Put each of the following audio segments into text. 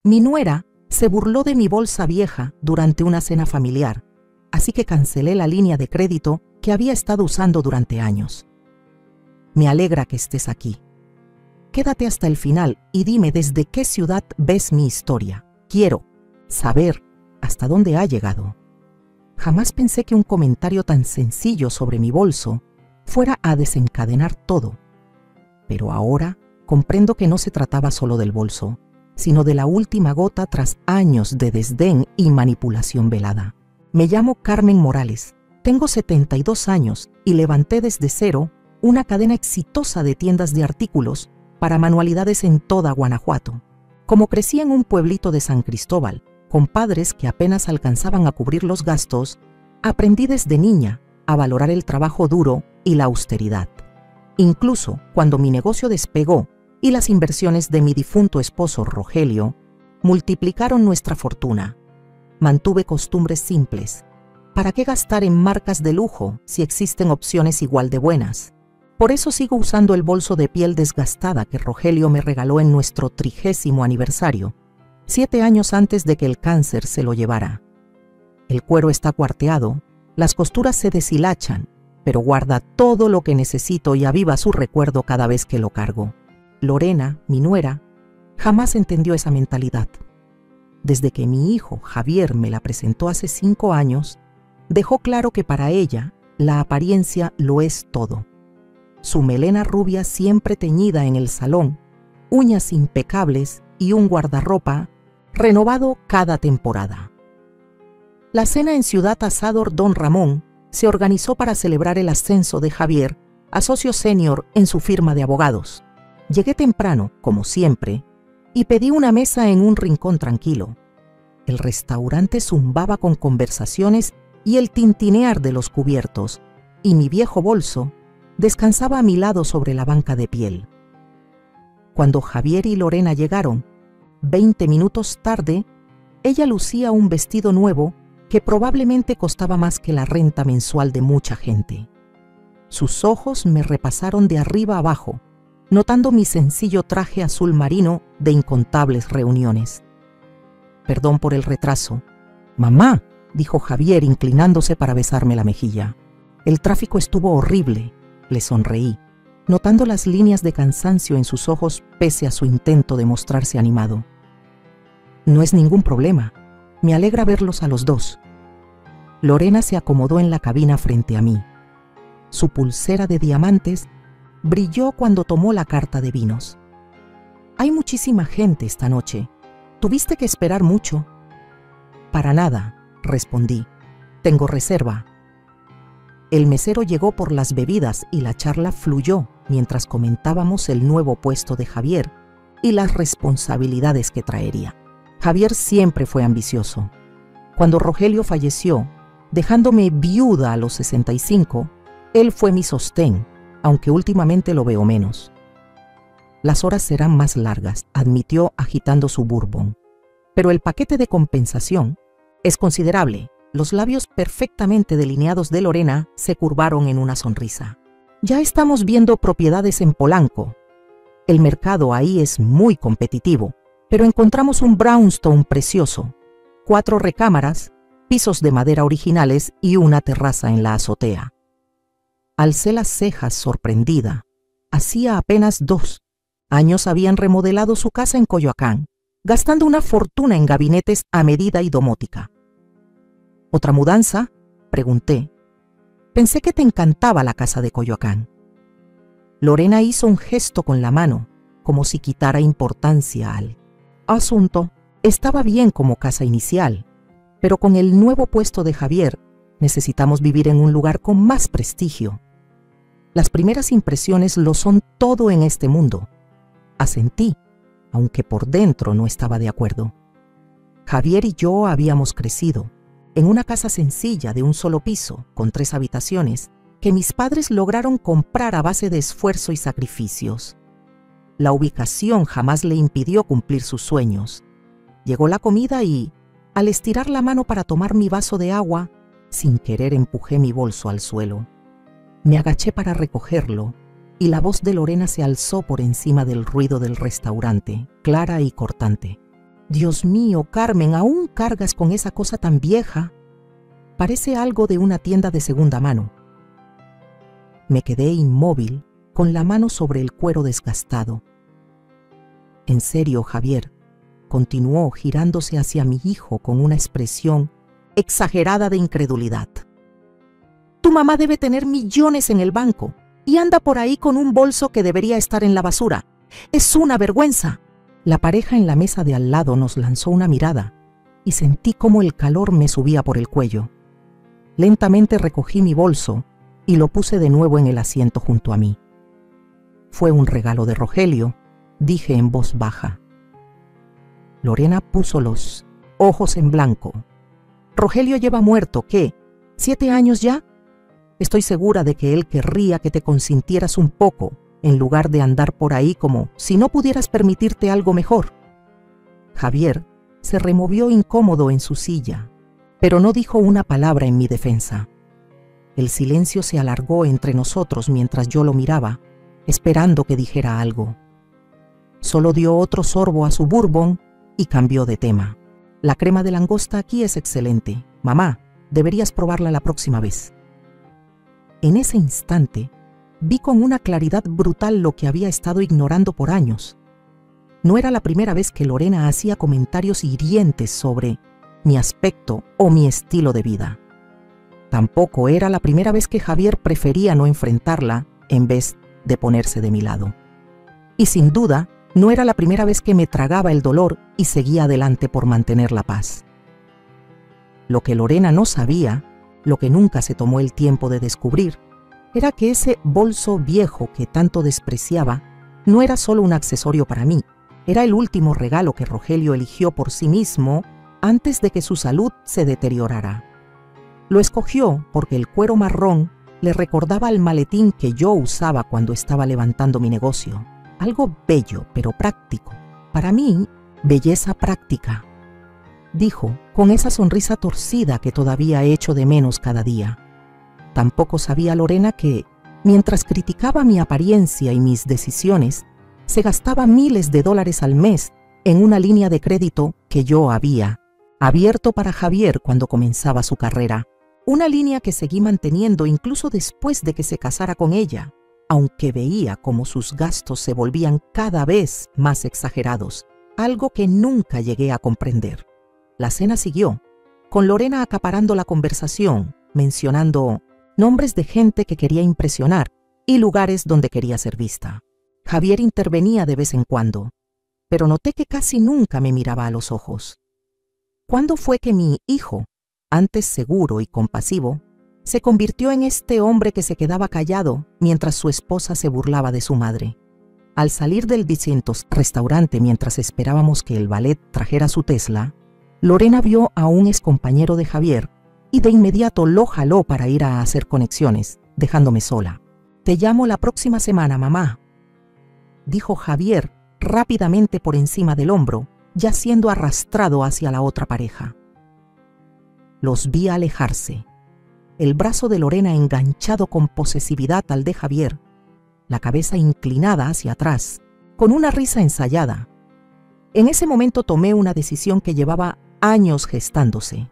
Mi nuera se burló de mi bolsa vieja durante una cena familiar, así que cancelé la línea de crédito que había estado usando durante años. Me alegra que estés aquí. Quédate hasta el final y dime desde qué ciudad ves mi historia. Quiero saber hasta dónde ha llegado. Jamás pensé que un comentario tan sencillo sobre mi bolso fuera a desencadenar todo. Pero ahora comprendo que no se trataba solo del bolso, sino de la última gota tras años de desdén y manipulación velada. Me llamo Carmen Morales, tengo 72 años y levanté desde cero una cadena exitosa de tiendas de artículos para manualidades en toda Guanajuato. Como crecí en un pueblito de San Cristóbal, con padres que apenas alcanzaban a cubrir los gastos, aprendí desde niña a valorar el trabajo duro y la austeridad. Incluso cuando mi negocio despegó y las inversiones de mi difunto esposo Rogelio multiplicaron nuestra fortuna, mantuve costumbres simples. ¿Para qué gastar en marcas de lujo si existen opciones igual de buenas? Por eso sigo usando el bolso de piel desgastada que Rogelio me regaló en nuestro 30º aniversario, 7 años antes de que el cáncer se lo llevara. El cuero está cuarteado, las costuras se deshilachan, pero guarda todo lo que necesito y aviva su recuerdo cada vez que lo cargo. Lorena, mi nuera, jamás entendió esa mentalidad. Desde que mi hijo Javier me la presentó hace 5 años, dejó claro que para ella la apariencia lo es todo. Su melena rubia siempre teñida en el salón, uñas impecables y un guardarropa renovado cada temporada. La cena en Ciudad Asador Don Ramón se organizó para celebrar el ascenso de Javier a socio senior en su firma de abogados. Llegué temprano, como siempre, y pedí una mesa en un rincón tranquilo. El restaurante zumbaba con conversaciones y el tintinear de los cubiertos, y mi viejo bolso descansaba a mi lado sobre la banca de piel. Cuando Javier y Lorena llegaron, 20 minutos tarde, ella lucía un vestido nuevo que probablemente costaba más que la renta mensual de mucha gente. Sus ojos me repasaron de arriba abajo, notando mi sencillo traje azul marino de incontables reuniones. Perdón por el retraso. «Mamá», dijo Javier inclinándose para besarme la mejilla. «El tráfico estuvo horrible», le sonreí, notando las líneas de cansancio en sus ojos pese a su intento de mostrarse animado. «No es ningún problema. Me alegra verlos a los dos». Lorena se acomodó en la cabina frente a mí. Su pulsera de diamantes brilló cuando tomó la carta de vinos. «Hay muchísima gente esta noche. ¿Tuviste que esperar mucho?» «Para nada», respondí. «Tengo reserva». El mesero llegó por las bebidas y la charla fluyó mientras comentábamos el nuevo puesto de Javier y las responsabilidades que traería. Javier siempre fue ambicioso. Cuando Rogelio falleció, dejándome viuda a los 65, él fue mi sostén, aunque últimamente lo veo menos. «Las horas serán más largas», admitió agitando su bourbon. «Pero el paquete de compensación es considerable». Los labios perfectamente delineados de Lorena se curvaron en una sonrisa. «Ya estamos viendo propiedades en Polanco. El mercado ahí es muy competitivo, pero encontramos un brownstone precioso, 4 recámaras, pisos de madera originales y una terraza en la azotea». Alcé las cejas sorprendida. Hacía apenas 2 años habían remodelado su casa en Coyoacán, gastando una fortuna en gabinetes a medida y domótica. «¿Otra mudanza?», pregunté. «Pensé que te encantaba la casa de Coyoacán». Lorena hizo un gesto con la mano, como si quitara importancia al asunto. Estaba bien como casa inicial, pero con el nuevo puesto de Javier necesitamos vivir en un lugar con más prestigio. Las primeras impresiones lo son todo en este mundo. Asentí, aunque por dentro no estaba de acuerdo. Javier y yo habíamos crecido en una casa sencilla de un solo piso, con 3 habitaciones, que mis padres lograron comprar a base de esfuerzo y sacrificios. La ubicación jamás le impidió cumplir sus sueños. Llegó la comida y, al estirar la mano para tomar mi vaso de agua, sin querer empujé mi bolso al suelo. Me agaché para recogerlo, y la voz de Lorena se alzó por encima del ruido del restaurante, clara y cortante. Dios mío, Carmen, ¿aún cargas con esa cosa tan vieja? Parece algo de una tienda de segunda mano. Me quedé inmóvil, con la mano sobre el cuero desgastado. En serio, Javier, continuó girándose hacia mi hijo con una expresión exagerada de incredulidad. Tu mamá debe tener millones en el banco y anda por ahí con un bolso que debería estar en la basura. ¡Es una vergüenza! La pareja en la mesa de al lado nos lanzó una mirada y sentí cómo el calor me subía por el cuello. Lentamente recogí mi bolso y lo puse de nuevo en el asiento junto a mí. Fue un regalo de Rogelio, dije en voz baja. Lorena puso los ojos en blanco. Rogelio lleva muerto, ¿qué? ¿7 años ya? Estoy segura de que él querría que te consintieras un poco, en lugar de andar por ahí como si no pudieras permitirte algo mejor. Javier se removió incómodo en su silla, pero no dijo una palabra en mi defensa. El silencio se alargó entre nosotros mientras yo lo miraba, esperando que dijera algo. Solo dio otro sorbo a su bourbon y cambió de tema. La crema de langosta aquí es excelente. Mamá, deberías probarla la próxima vez. En ese instante, vi con una claridad brutal lo que había estado ignorando por años. No era la primera vez que Lorena hacía comentarios hirientes sobre mi aspecto o mi estilo de vida. Tampoco era la primera vez que Javier prefería no enfrentarla en vez de ponerse de mi lado. Y sin duda, no era la primera vez que me tragaba el dolor y seguía adelante por mantener la paz. Lo que Lorena no sabía, lo que nunca se tomó el tiempo de descubrir, era que ese bolso viejo que tanto despreciaba no era solo un accesorio para mí, era el último regalo que Rogelio eligió por sí mismo antes de que su salud se deteriorara. Lo escogió porque el cuero marrón le recordaba al maletín que yo usaba cuando estaba levantando mi negocio. Algo bello, pero práctico. Para mí, belleza práctica, dijo, con esa sonrisa torcida que todavía echo de menos cada día. Tampoco sabía Lorena que, mientras criticaba mi apariencia y mis decisiones, se gastaba miles de dólares al mes en una línea de crédito que yo había abierto para Javier cuando comenzaba su carrera. Una línea que seguí manteniendo incluso después de que se casara con ella, aunque veía cómo sus gastos se volvían cada vez más exagerados, algo que nunca llegué a comprender. La cena siguió, con Lorena acaparando la conversación, mencionando nombres de gente que quería impresionar y lugares donde quería ser vista. Javier intervenía de vez en cuando, pero noté que casi nunca me miraba a los ojos. ¿Cuándo fue que mi hijo, antes seguro y compasivo, se convirtió en este hombre que se quedaba callado mientras su esposa se burlaba de su madre? Al salir del distintos restaurante mientras esperábamos que el valet trajera su Tesla, Lorena vio a un excompañero de Javier y de inmediato lo jaló para ir a hacer conexiones, dejándome sola. «Te llamo la próxima semana, mamá», dijo Javier rápidamente por encima del hombro, ya siendo arrastrado hacia la otra pareja. Los vi alejarse, el brazo de Lorena enganchado con posesividad al de Javier, la cabeza inclinada hacia atrás, con una risa ensayada. En ese momento tomé una decisión que llevaba años gestándose.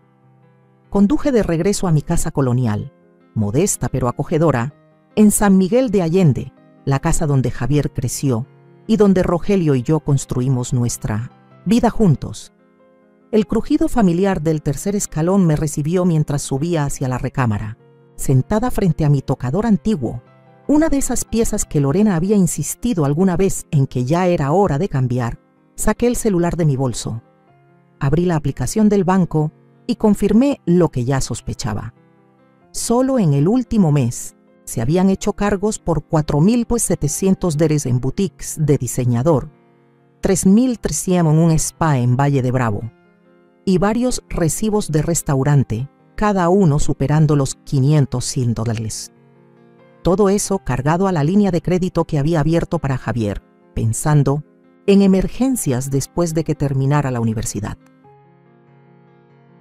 Conduje de regreso a mi casa colonial, modesta pero acogedora, en San Miguel de Allende, la casa donde Javier creció y donde Rogelio y yo construimos nuestra vida juntos. El crujido familiar del tercer escalón me recibió mientras subía hacia la recámara, sentada frente a mi tocador antiguo, una de esas piezas que Lorena había insistido alguna vez en que ya era hora de cambiar. Saqué el celular de mi bolso, abrí la aplicación del banco y confirmé lo que ya sospechaba. Solo en el último mes se habían hecho cargos por $4,700 en boutiques de diseñador, $3,300 en un spa en Valle de Bravo y varios recibos de restaurante, cada uno superando los $500. Todo eso cargado a la línea de crédito que había abierto para Javier, pensando en emergencias después de que terminara la universidad.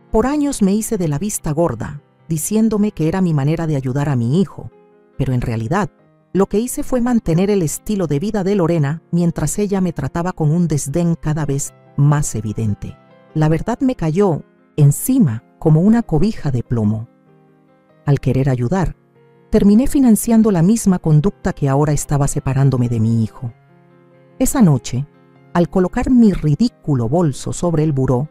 Por años me hice de la vista gorda, diciéndome que era mi manera de ayudar a mi hijo, pero en realidad lo que hice fue mantener el estilo de vida de Lorena mientras ella me trataba con un desdén cada vez más evidente. La verdad me cayó encima como una cobija de plomo. Al querer ayudar, terminé financiando la misma conducta que ahora estaba separándome de mi hijo. Esa noche, al colocar mi ridículo bolso sobre el buró,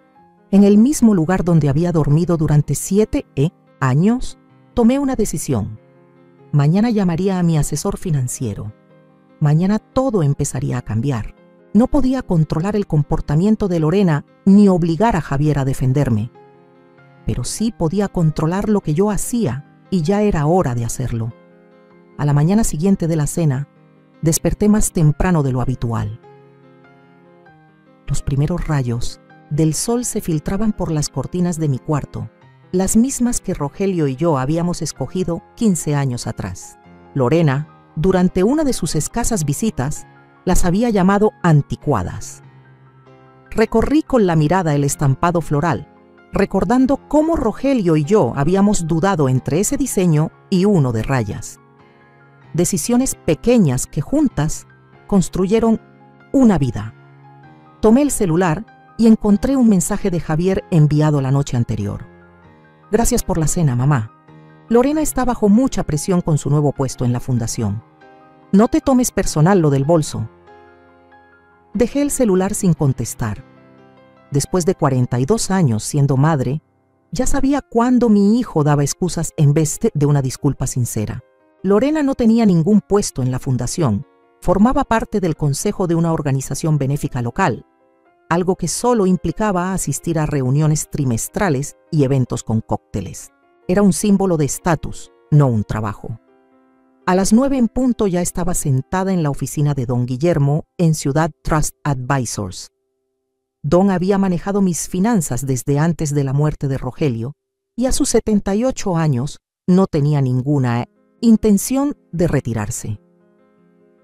en el mismo lugar donde había dormido durante 7 años, tomé una decisión. Mañana llamaría a mi asesor financiero. Mañana todo empezaría a cambiar. No podía controlar el comportamiento de Lorena ni obligar a Javier a defenderme. Pero sí podía controlar lo que yo hacía y ya era hora de hacerlo. A la mañana siguiente de la cena, desperté más temprano de lo habitual. Los primeros rayos del sol se filtraban por las cortinas de mi cuarto, las mismas que Rogelio y yo habíamos escogido 15 años atrás. Lorena, durante una de sus escasas visitas, las había llamado anticuadas. Recorrí con la mirada el estampado floral, recordando cómo Rogelio y yo habíamos dudado entre ese diseño y uno de rayas. Decisiones pequeñas que juntas construyeron una vida. Tomé el celular y encontré un mensaje de Javier enviado la noche anterior. Gracias por la cena, mamá. Lorena está bajo mucha presión con su nuevo puesto en la fundación. No te tomes personal lo del bolso. Dejé el celular sin contestar. Después de 42 años siendo madre, ya sabía cuándo mi hijo daba excusas en vez de una disculpa sincera. Lorena no tenía ningún puesto en la fundación. Formaba parte del consejo de una organización benéfica local, algo que solo implicaba asistir a reuniones trimestrales y eventos con cócteles. Era un símbolo de estatus, no un trabajo. A las 9 en punto ya estaba sentada en la oficina de don Guillermo en Ciudad Trust Advisors. Don había manejado mis finanzas desde antes de la muerte de Rogelio y a sus 78 años no tenía ninguna intención de retirarse.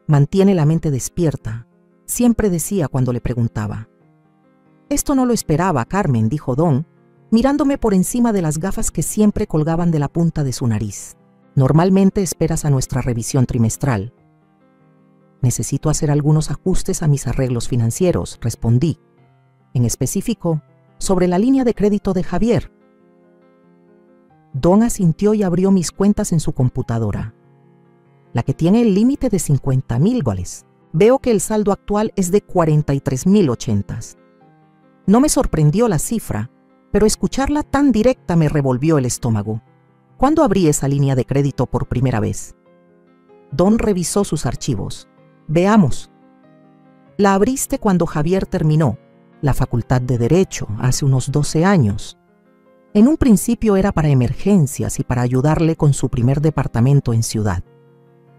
Mantiene la mente despierta, siempre decía cuando le preguntaba. Esto no lo esperaba, Carmen, dijo Don, mirándome por encima de las gafas que siempre colgaban de la punta de su nariz. Normalmente esperas a nuestra revisión trimestral. Necesito hacer algunos ajustes a mis arreglos financieros, respondí. En específico, sobre la línea de crédito de Javier. Don asintió y abrió mis cuentas en su computadora. La que tiene el límite de $50,000. Veo que el saldo actual es de 43,080. No me sorprendió la cifra, pero escucharla tan directa me revolvió el estómago. ¿Cuándo abrí esa línea de crédito por primera vez? Don revisó sus archivos. Veamos. La abriste cuando Javier terminó la Facultad de Derecho, hace unos 12 años. En un principio era para emergencias y para ayudarle con su primer departamento en ciudad.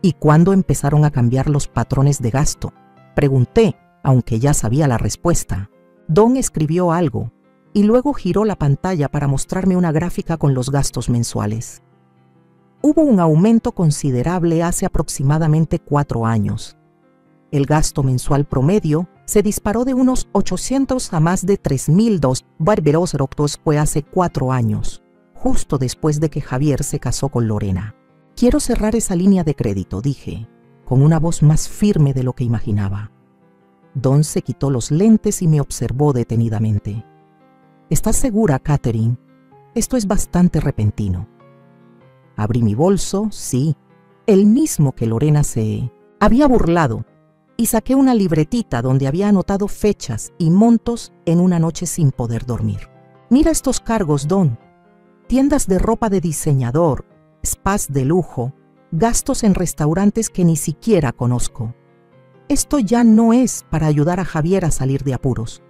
¿Y cuándo empezaron a cambiar los patrones de gasto? Pregunté, aunque ya sabía la respuesta. Don escribió algo y luego giró la pantalla para mostrarme una gráfica con los gastos mensuales. Hubo un aumento considerable hace aproximadamente 4 años. El gasto mensual promedio se disparó de unos 800 a más de 3,002 barberos fue hace 4 años, justo después de que Javier se casó con Lorena. Quiero cerrar esa línea de crédito, dije, con una voz más firme de lo que imaginaba. Don se quitó los lentes y me observó detenidamente. ¿Estás segura, Catherine? Esto es bastante repentino. Abrí mi bolso, sí, el mismo que Lorena se había burlado, y saqué una libretita donde había anotado fechas y montos en una noche sin poder dormir. Mira estos cargos, Don. Tiendas de ropa de diseñador, spas de lujo, gastos en restaurantes que ni siquiera conozco. Esto ya no es para ayudar a Javier a salir de apuros.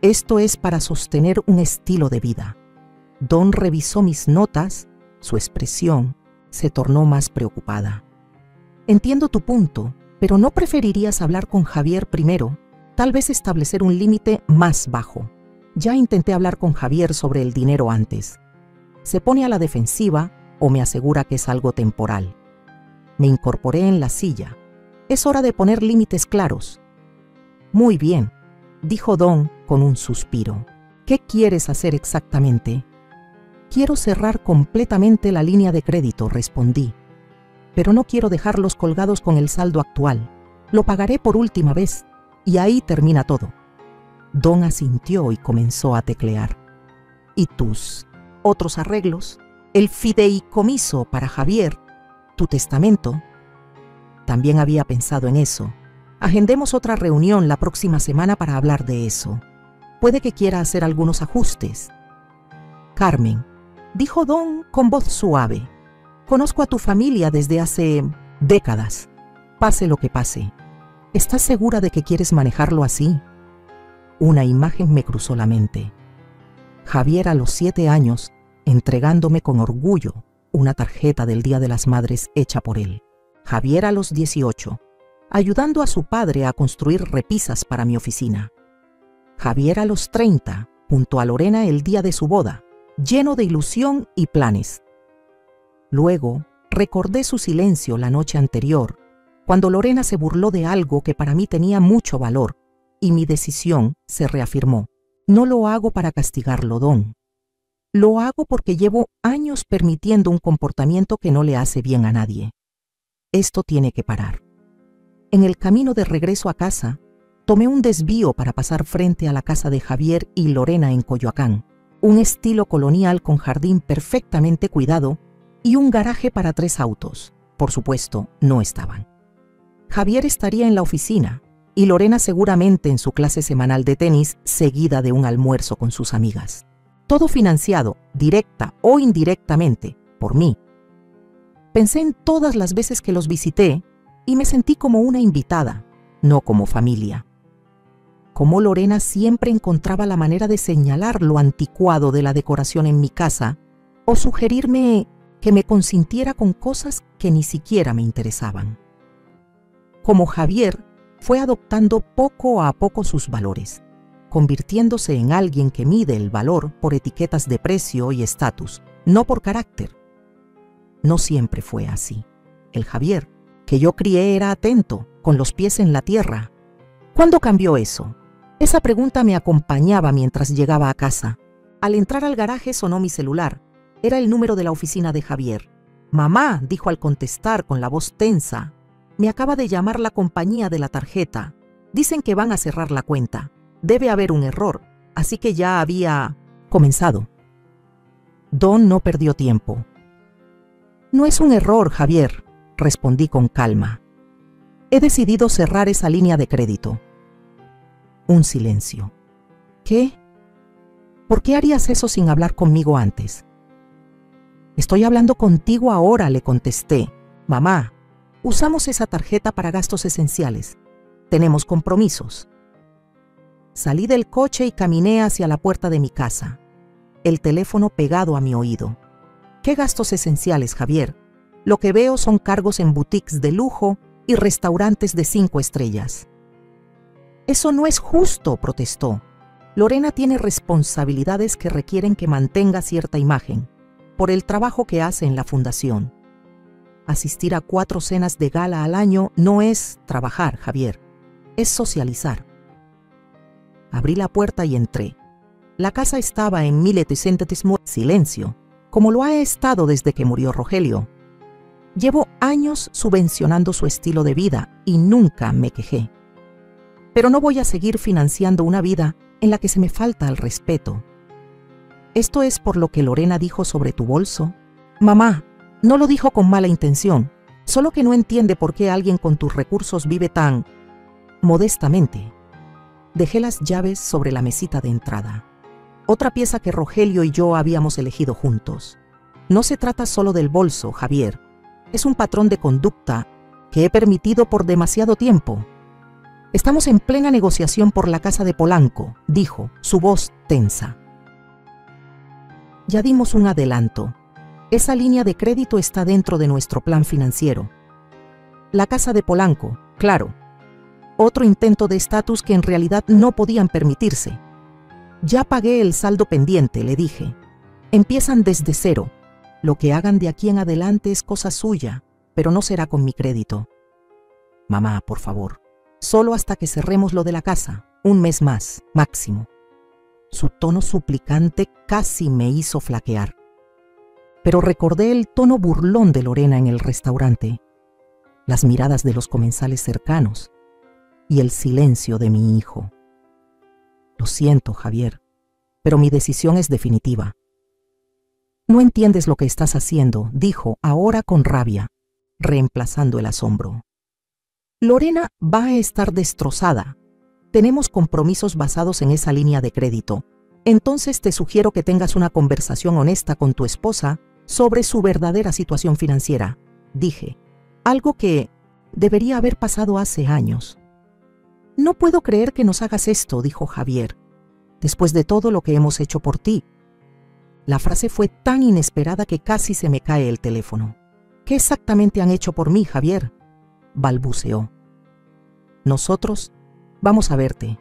Esto es para sostener un estilo de vida. Don revisó mis notas, su expresión se tornó más preocupada. Entiendo tu punto, pero ¿no preferirías hablar con Javier primero? Tal vez establecer un límite más bajo. Ya intenté hablar con Javier sobre el dinero antes. Se pone a la defensiva o me asegura que es algo temporal. Me incorporé en la silla. Es hora de poner límites claros. Muy bien, dijo Don con un suspiro. ¿Qué quieres hacer exactamente? Quiero cerrar completamente la línea de crédito, respondí. Pero no quiero dejarlos colgados con el saldo actual. Lo pagaré por última vez, y ahí termina todo. Don asintió y comenzó a teclear. ¿Y tus otros arreglos? El fideicomiso para Javier, tu testamento. También había pensado en eso. Agendemos otra reunión la próxima semana para hablar de eso. Puede que quiera hacer algunos ajustes. Carmen, dijo Don con voz suave, conozco a tu familia desde hace décadas. Pase lo que pase. ¿Estás segura de que quieres manejarlo así? Una imagen me cruzó la mente. Javier a los 7 años, entregándome con orgullo una tarjeta del Día de las Madres hecha por él. Javier a los 18, ayudando a su padre a construir repisas para mi oficina. Javier a los 30, junto a Lorena el día de su boda, lleno de ilusión y planes. Luego, recordé su silencio la noche anterior, cuando Lorena se burló de algo que para mí tenía mucho valor, y mi decisión se reafirmó. No lo hago para castigarlo, Don. Lo hago porque llevo años permitiendo un comportamiento que no le hace bien a nadie. Esto tiene que parar. En el camino de regreso a casa, tomé un desvío para pasar frente a la casa de Javier y Lorena en Coyoacán, un estilo colonial con jardín perfectamente cuidado y un garaje para 3 autos. Por supuesto, no estaban. Javier estaría en la oficina y Lorena seguramente en su clase semanal de tenis, seguida de un almuerzo con sus amigas. Todo financiado, directa o indirectamente, por mí. Pensé en todas las veces que los visité y me sentí como una invitada, no como familia. Como Lorena siempre encontraba la manera de señalar lo anticuado de la decoración en mi casa o sugerirme que me consintiera con cosas que ni siquiera me interesaban. Como Javier fue adoptando poco a poco sus valores, convirtiéndose en alguien que mide el valor por etiquetas de precio y estatus, no por carácter. No siempre fue así. El Javier que yo crié era atento, con los pies en la tierra. ¿Cuándo cambió eso? Esa pregunta me acompañaba mientras llegaba a casa. Al entrar al garaje sonó mi celular. Era el número de la oficina de Javier. «Mamá», dijo al contestar con la voz tensa, «me acaba de llamar la compañía de la tarjeta. Dicen que van a cerrar la cuenta. Debe haber un error, así que ya había comenzado». Don no perdió tiempo. «No es un error, Javier», respondí con calma. «He decidido cerrar esa línea de crédito». Un silencio. «¿Qué? ¿Por qué harías eso sin hablar conmigo antes?» «Estoy hablando contigo ahora», le contesté. «Mamá, usamos esa tarjeta para gastos esenciales. Tenemos compromisos». Salí del coche y caminé hacia la puerta de mi casa, el teléfono pegado a mi oído. «¿Qué gastos esenciales, Javier? Lo que veo son cargos en boutiques de lujo y restaurantes de 5 estrellas». «Eso no es justo», protestó. «Lorena tiene responsabilidades que requieren que mantenga cierta imagen, por el trabajo que hace en la fundación. Asistir a 4 cenas de gala al año no es trabajar, Javier, es socializar». Abrí la puerta y entré. La casa estaba en 1800 silencio, como lo ha estado desde que murió Rogelio. Llevo años subvencionando su estilo de vida y nunca me quejé. Pero no voy a seguir financiando una vida en la que se me falta el respeto. ¿Esto es por lo que Lorena dijo sobre tu bolso? Mamá, no lo dijo con mala intención, solo que no entiende por qué alguien con tus recursos vive tan modestamente. Dejé las llaves sobre la mesita de entrada. Otra pieza que Rogelio y yo habíamos elegido juntos. No se trata solo del bolso, Javier. Es un patrón de conducta que he permitido por demasiado tiempo. Estamos en plena negociación por la casa de Polanco, dijo, su voz tensa. Ya dimos un adelanto. Esa línea de crédito está dentro de nuestro plan financiero. La casa de Polanco, claro. Otro intento de estatus que en realidad no podían permitirse. Ya pagué el saldo pendiente, le dije. Empiezan desde cero. Lo que hagan de aquí en adelante es cosa suya, pero no será con mi crédito. Mamá, por favor, solo hasta que cerremos lo de la casa, 1 mes más, máximo. Su tono suplicante casi me hizo flaquear. Pero recordé el tono burlón de Lorena en el restaurante, las miradas de los comensales cercanos y el silencio de mi hijo. Lo siento, Javier, pero mi decisión es definitiva. No entiendes lo que estás haciendo, dijo, ahora con rabia, reemplazando el asombro. Lorena va a estar destrozada. Tenemos compromisos basados en esa línea de crédito. Entonces te sugiero que tengas una conversación honesta con tu esposa sobre su verdadera situación financiera, dije, algo que debería haber pasado hace años. No puedo creer que nos hagas esto, dijo Javier, después de todo lo que hemos hecho por ti. La frase fue tan inesperada que casi se me cae el teléfono. ¿Qué exactamente han hecho por mí, Javier?, balbuceó. Nosotros vamos a verte.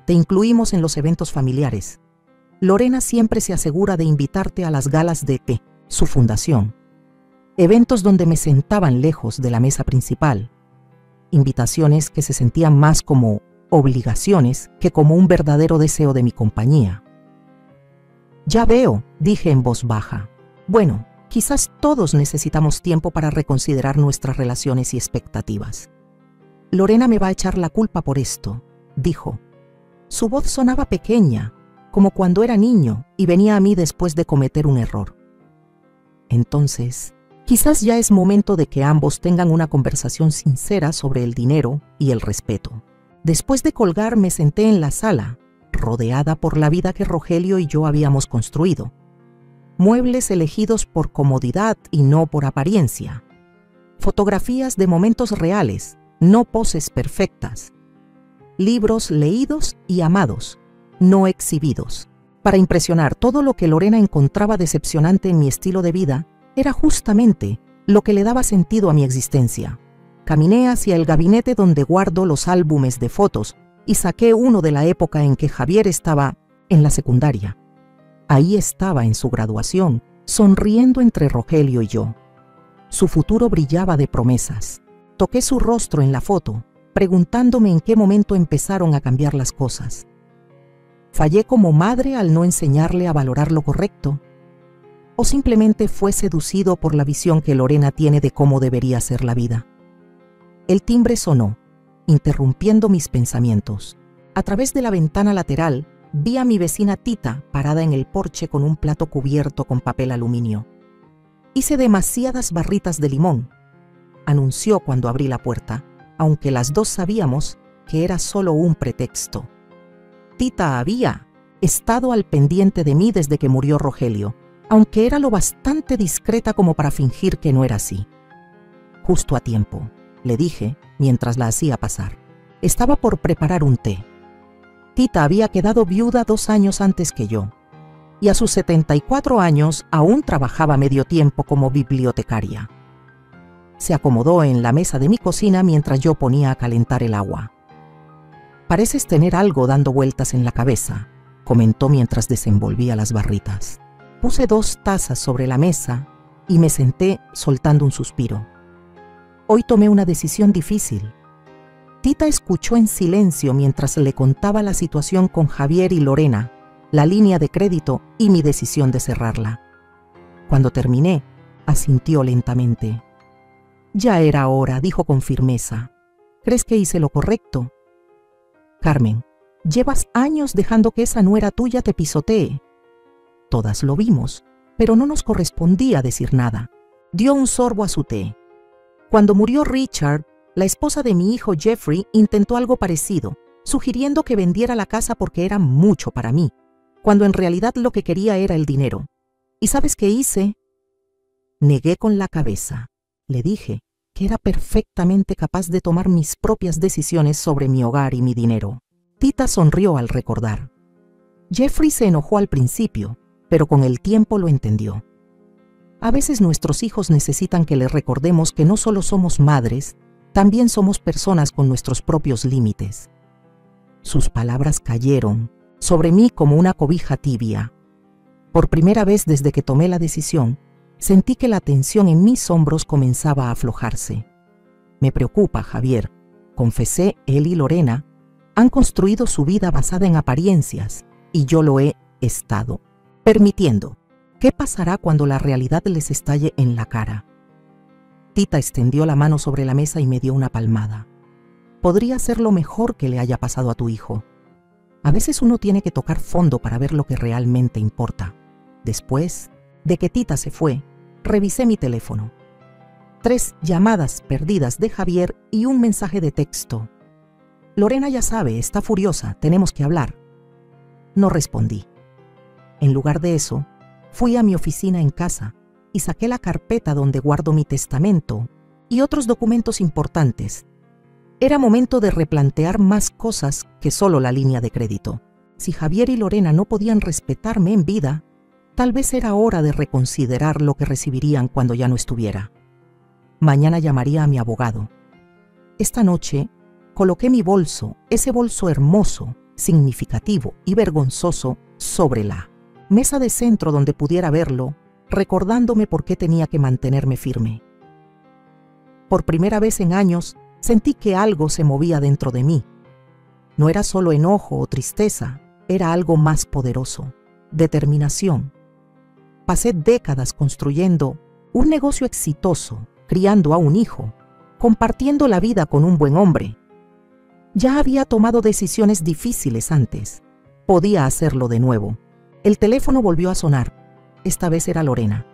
Te incluimos en los eventos familiares. Lorena siempre se asegura de invitarte a las galas de su fundación. Eventos donde me sentaban lejos de la mesa principal. Invitaciones que se sentían más como obligaciones que como un verdadero deseo de mi compañía. Ya veo, dije en voz baja. Bueno, quizás todos necesitamos tiempo para reconsiderar nuestras relaciones y expectativas. Lorena me va a echar la culpa por esto, dijo. Su voz sonaba pequeña, como cuando era niño y venía a mí después de cometer un error. Entonces, quizás ya es momento de que ambos tengan una conversación sincera sobre el dinero y el respeto. Después de colgar, me senté en la sala, rodeada por la vida que Rogelio y yo habíamos construido. Muebles elegidos por comodidad y no por apariencia. Fotografías de momentos reales, no poses perfectas. Libros leídos y amados, no exhibidos. Para impresionar, todo lo que Lorena encontraba decepcionante en mi estilo de vida era justamente lo que le daba sentido a mi existencia. Caminé hacia el gabinete donde guardo los álbumes de fotos y saqué uno de la época en que Javier estaba en la secundaria. Ahí estaba en su graduación, sonriendo entre Rogelio y yo. Su futuro brillaba de promesas. Toqué su rostro en la foto, preguntándome en qué momento empezaron a cambiar las cosas. ¿Fallé como madre al no enseñarle a valorar lo correcto? ¿O simplemente fue seducido por la visión que Lorena tiene de cómo debería ser la vida? El timbre sonó, interrumpiendo mis pensamientos. A través de la ventana lateral, vi a mi vecina Tita parada en el porche con un plato cubierto con papel aluminio. Hice demasiadas barritas de limón, anunció cuando abrí la puerta, aunque las dos sabíamos que era solo un pretexto. Tita había estado al pendiente de mí desde que murió Rogelio, aunque era lo bastante discreta como para fingir que no era así. Justo a tiempo, le dije mientras la hacía pasar. Estaba por preparar un té. Tita había quedado viuda 2 años antes que yo, y a sus 74 años aún trabajaba medio tiempo como bibliotecaria. Se acomodó en la mesa de mi cocina mientras yo ponía a calentar el agua. «Pareces tener algo dando vueltas en la cabeza», comentó mientras desenvolvía las barritas. Puse 2 tazas sobre la mesa y me senté soltando un suspiro. Hoy tomé una decisión difícil. Tita escuchó en silencio mientras le contaba la situación con Javier y Lorena, la línea de crédito y mi decisión de cerrarla. Cuando terminé, asintió lentamente. «Ya era hora», dijo con firmeza. «¿Crees que hice lo correcto?» «Carmen, llevas años dejando que esa nuera tuya te pisotee». Todas lo vimos, pero no nos correspondía decir nada. Dio un sorbo a su té. Cuando murió Richard, la esposa de mi hijo Jeffrey intentó algo parecido, sugiriendo que vendiera la casa porque era mucho para mí, cuando en realidad lo que quería era el dinero. ¿Y sabes qué hice? Negué con la cabeza. Le dije que era perfectamente capaz de tomar mis propias decisiones sobre mi hogar y mi dinero. Tita sonrió al recordar. Jeffrey se enojó al principio, pero con el tiempo lo entendió. A veces nuestros hijos necesitan que les recordemos que no solo somos madres, también somos personas con nuestros propios límites. Sus palabras cayeron sobre mí como una cobija tibia. Por primera vez desde que tomé la decisión, sentí que la tensión en mis hombros comenzaba a aflojarse. Me preocupa, Javier, confesé. Él y Lorena han construido su vida basada en apariencias y yo lo he estado permitiendo. ¿Qué pasará cuando la realidad les estalle en la cara? Tita extendió la mano sobre la mesa y me dio una palmada. Podría ser lo mejor que le haya pasado a tu hijo. A veces uno tiene que tocar fondo para ver lo que realmente importa. Después de que Tita se fue, revisé mi teléfono. 3 llamadas perdidas de Javier y un mensaje de texto. Lorena ya sabe, está furiosa, tenemos que hablar. No respondí. En lugar de eso, fui a mi oficina en casa y saqué la carpeta donde guardo mi testamento y otros documentos importantes. Era momento de replantear más cosas que solo la línea de crédito. Si Javier y Lorena no podían respetarme en vida, tal vez era hora de reconsiderar lo que recibirían cuando ya no estuviera. Mañana llamaría a mi abogado. Esta noche coloqué mi bolso, ese bolso hermoso, significativo y vergonzoso, sobre la mesa de centro donde pudiera verlo, recordándome por qué tenía que mantenerme firme. Por primera vez en años, sentí que algo se movía dentro de mí. No era solo enojo o tristeza, era algo más poderoso, determinación. Pasé décadas construyendo un negocio exitoso, criando a un hijo, compartiendo la vida con un buen hombre. Ya había tomado decisiones difíciles antes. Podía hacerlo de nuevo. El teléfono volvió a sonar. Esta vez era Lorena.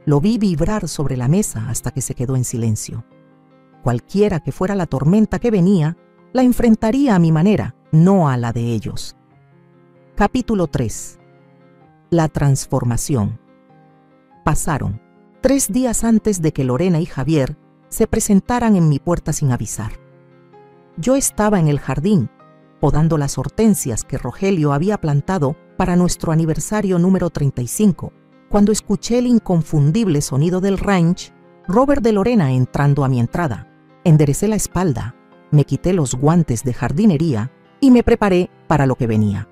Lo vi vibrar sobre la mesa hasta que se quedó en silencio. Cualquiera que fuera la tormenta que venía, la enfrentaría a mi manera, no a la de ellos. Capítulo 3. La transformación. Pasaron 3 días antes de que Lorena y Javier se presentaran en mi puerta sin avisar. Yo estaba en el jardín, podando las hortensias que Rogelio había plantado para nuestro aniversario número 35, cuando escuché el inconfundible sonido del ranch, Robert de Lorena entrando a mi entrada. Enderecé la espalda, me quité los guantes de jardinería y me preparé para lo que venía.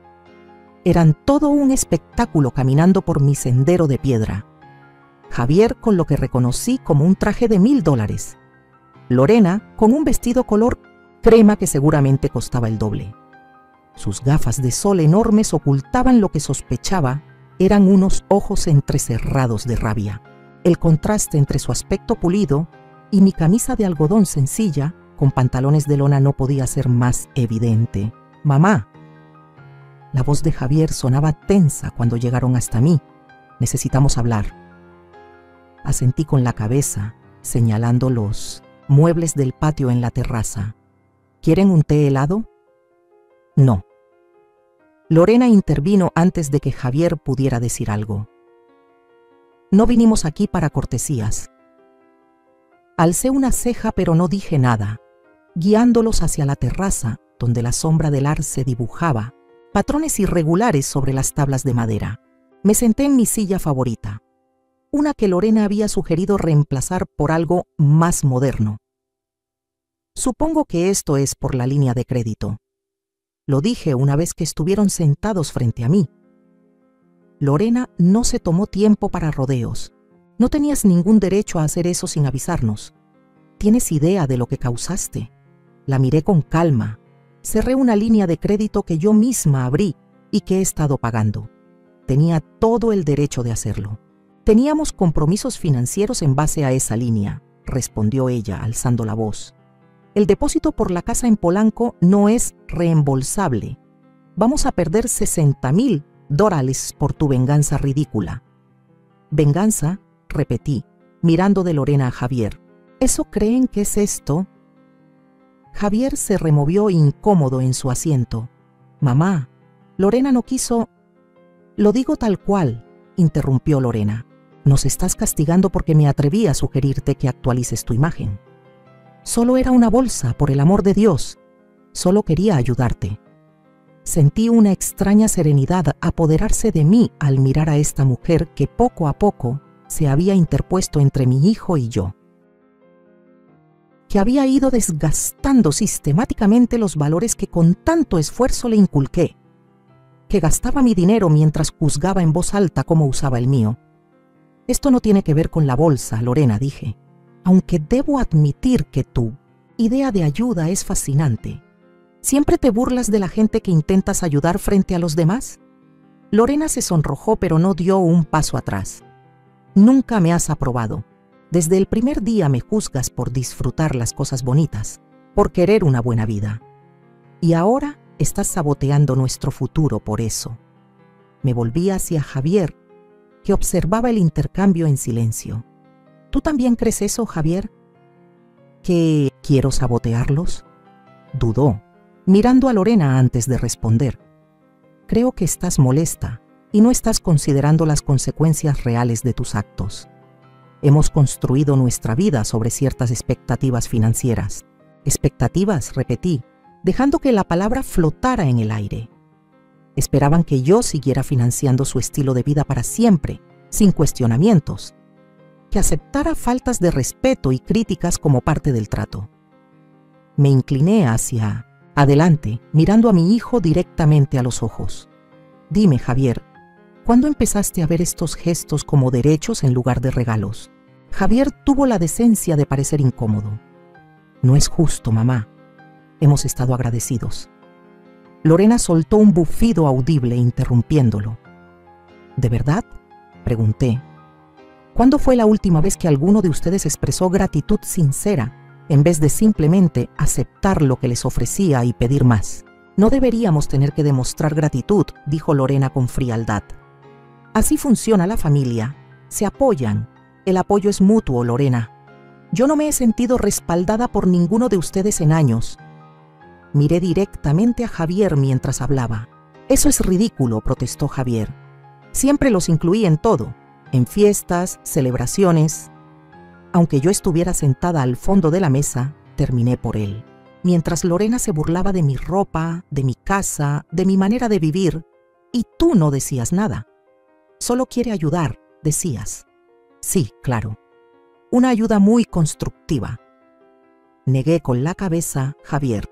Eran todo un espectáculo caminando por mi sendero de piedra. Javier con lo que reconocí como un traje de $1000. Lorena con un vestido color crema que seguramente costaba el doble. Sus gafas de sol enormes ocultaban lo que sospechaba eran unos ojos entrecerrados de rabia. El contraste entre su aspecto pulido y mi camisa de algodón sencilla, con pantalones de lona, no podía ser más evidente. «Mamá». La voz de Javier sonaba tensa cuando llegaron hasta mí. «Necesitamos hablar». Asentí con la cabeza, señalando los muebles del patio en la terraza. «¿Quieren un té helado?» «No». Lorena intervino antes de que Javier pudiera decir algo. «No vinimos aquí para cortesías». Alcé una ceja pero no dije nada, guiándolos hacia la terraza donde la sombra del arce dibujaba patrones irregulares sobre las tablas de madera. Me senté en mi silla favorita, una que Lorena había sugerido reemplazar por algo más moderno. «Supongo que esto es por la línea de crédito», lo dije una vez que estuvieron sentados frente a mí. Lorena no se tomó tiempo para rodeos. No tenías ningún derecho a hacer eso sin avisarnos. ¿Tienes idea de lo que causaste? La miré con calma. Cerré una línea de crédito que yo misma abrí y que he estado pagando. Tenía todo el derecho de hacerlo. Teníamos compromisos financieros en base a esa línea, respondió ella, alzando la voz. El depósito por la casa en Polanco no es reembolsable. Vamos a perder $60,000 por tu venganza ridícula. ¿Venganza?, repetí, mirando de Lorena a Javier. ¿Eso creen que es esto? Javier se removió incómodo en su asiento. «Mamá, Lorena no quiso». «Lo digo tal cual», interrumpió Lorena. «Nos estás castigando porque me atreví a sugerirte que actualices tu imagen. Solo era una bolsa, por el amor de Dios. Solo quería ayudarte». Sentí una extraña serenidad apoderarse de mí al mirar a esta mujer que poco a poco se había interpuesto entre mi hijo y yo, que había ido desgastando sistemáticamente los valores que con tanto esfuerzo le inculqué, que gastaba mi dinero mientras juzgaba en voz alta cómo usaba el mío. «Esto no tiene que ver con la bolsa, Lorena», dije, «aunque debo admitir que tu idea de ayuda es fascinante. ¿Siempre te burlas de la gente que intentas ayudar frente a los demás?» Lorena se sonrojó pero no dio un paso atrás. «Nunca me has aprobado. Desde el primer día me juzgas por disfrutar las cosas bonitas, por querer una buena vida. Y ahora Estás saboteando nuestro futuro por eso. Me volví hacia Javier, que observaba el intercambio en silencio. ¿Tú también crees eso, Javier? ¿Que quiero sabotearlos? Dudó, mirando a Lorena antes de responder. Creo que estás molesta y no estás considerando las consecuencias reales de tus actos. Hemos construido nuestra vida sobre ciertas expectativas financieras. Expectativas, repetí, dejando que la palabra flotara en el aire. Esperaban que yo siguiera financiando su estilo de vida para siempre, sin cuestionamientos, que aceptara faltas de respeto y críticas como parte del trato. Me incliné hacia adelante, mirando a mi hijo directamente a los ojos. Dime, Javier, ¿cuándo empezaste a ver estos gestos como derechos en lugar de regalos? Javier tuvo la decencia de parecer incómodo. No es justo, mamá. Hemos estado agradecidos. Lorena soltó un bufido audible interrumpiéndolo. ¿De verdad?, pregunté. ¿Cuándo fue la última vez que alguno de ustedes expresó gratitud sincera en vez de simplemente aceptar lo que les ofrecía y pedir más? No deberíamos tener que demostrar gratitud, dijo Lorena con frialdad. Así funciona la familia. Se apoyan. El apoyo es mutuo, Lorena. Yo no me he sentido respaldada por ninguno de ustedes en años. Miré directamente a Javier mientras hablaba. Eso es ridículo, protestó Javier. Siempre los incluí en todo, en fiestas, celebraciones. Aunque yo estuviera sentada al fondo de la mesa, terminé por él. Mientras Lorena se burlaba de mi ropa, de mi casa, de mi manera de vivir, y tú no decías nada. Solo quiere ayudar, decías. Sí, claro. Una ayuda muy constructiva. Negué con la cabeza, Javier.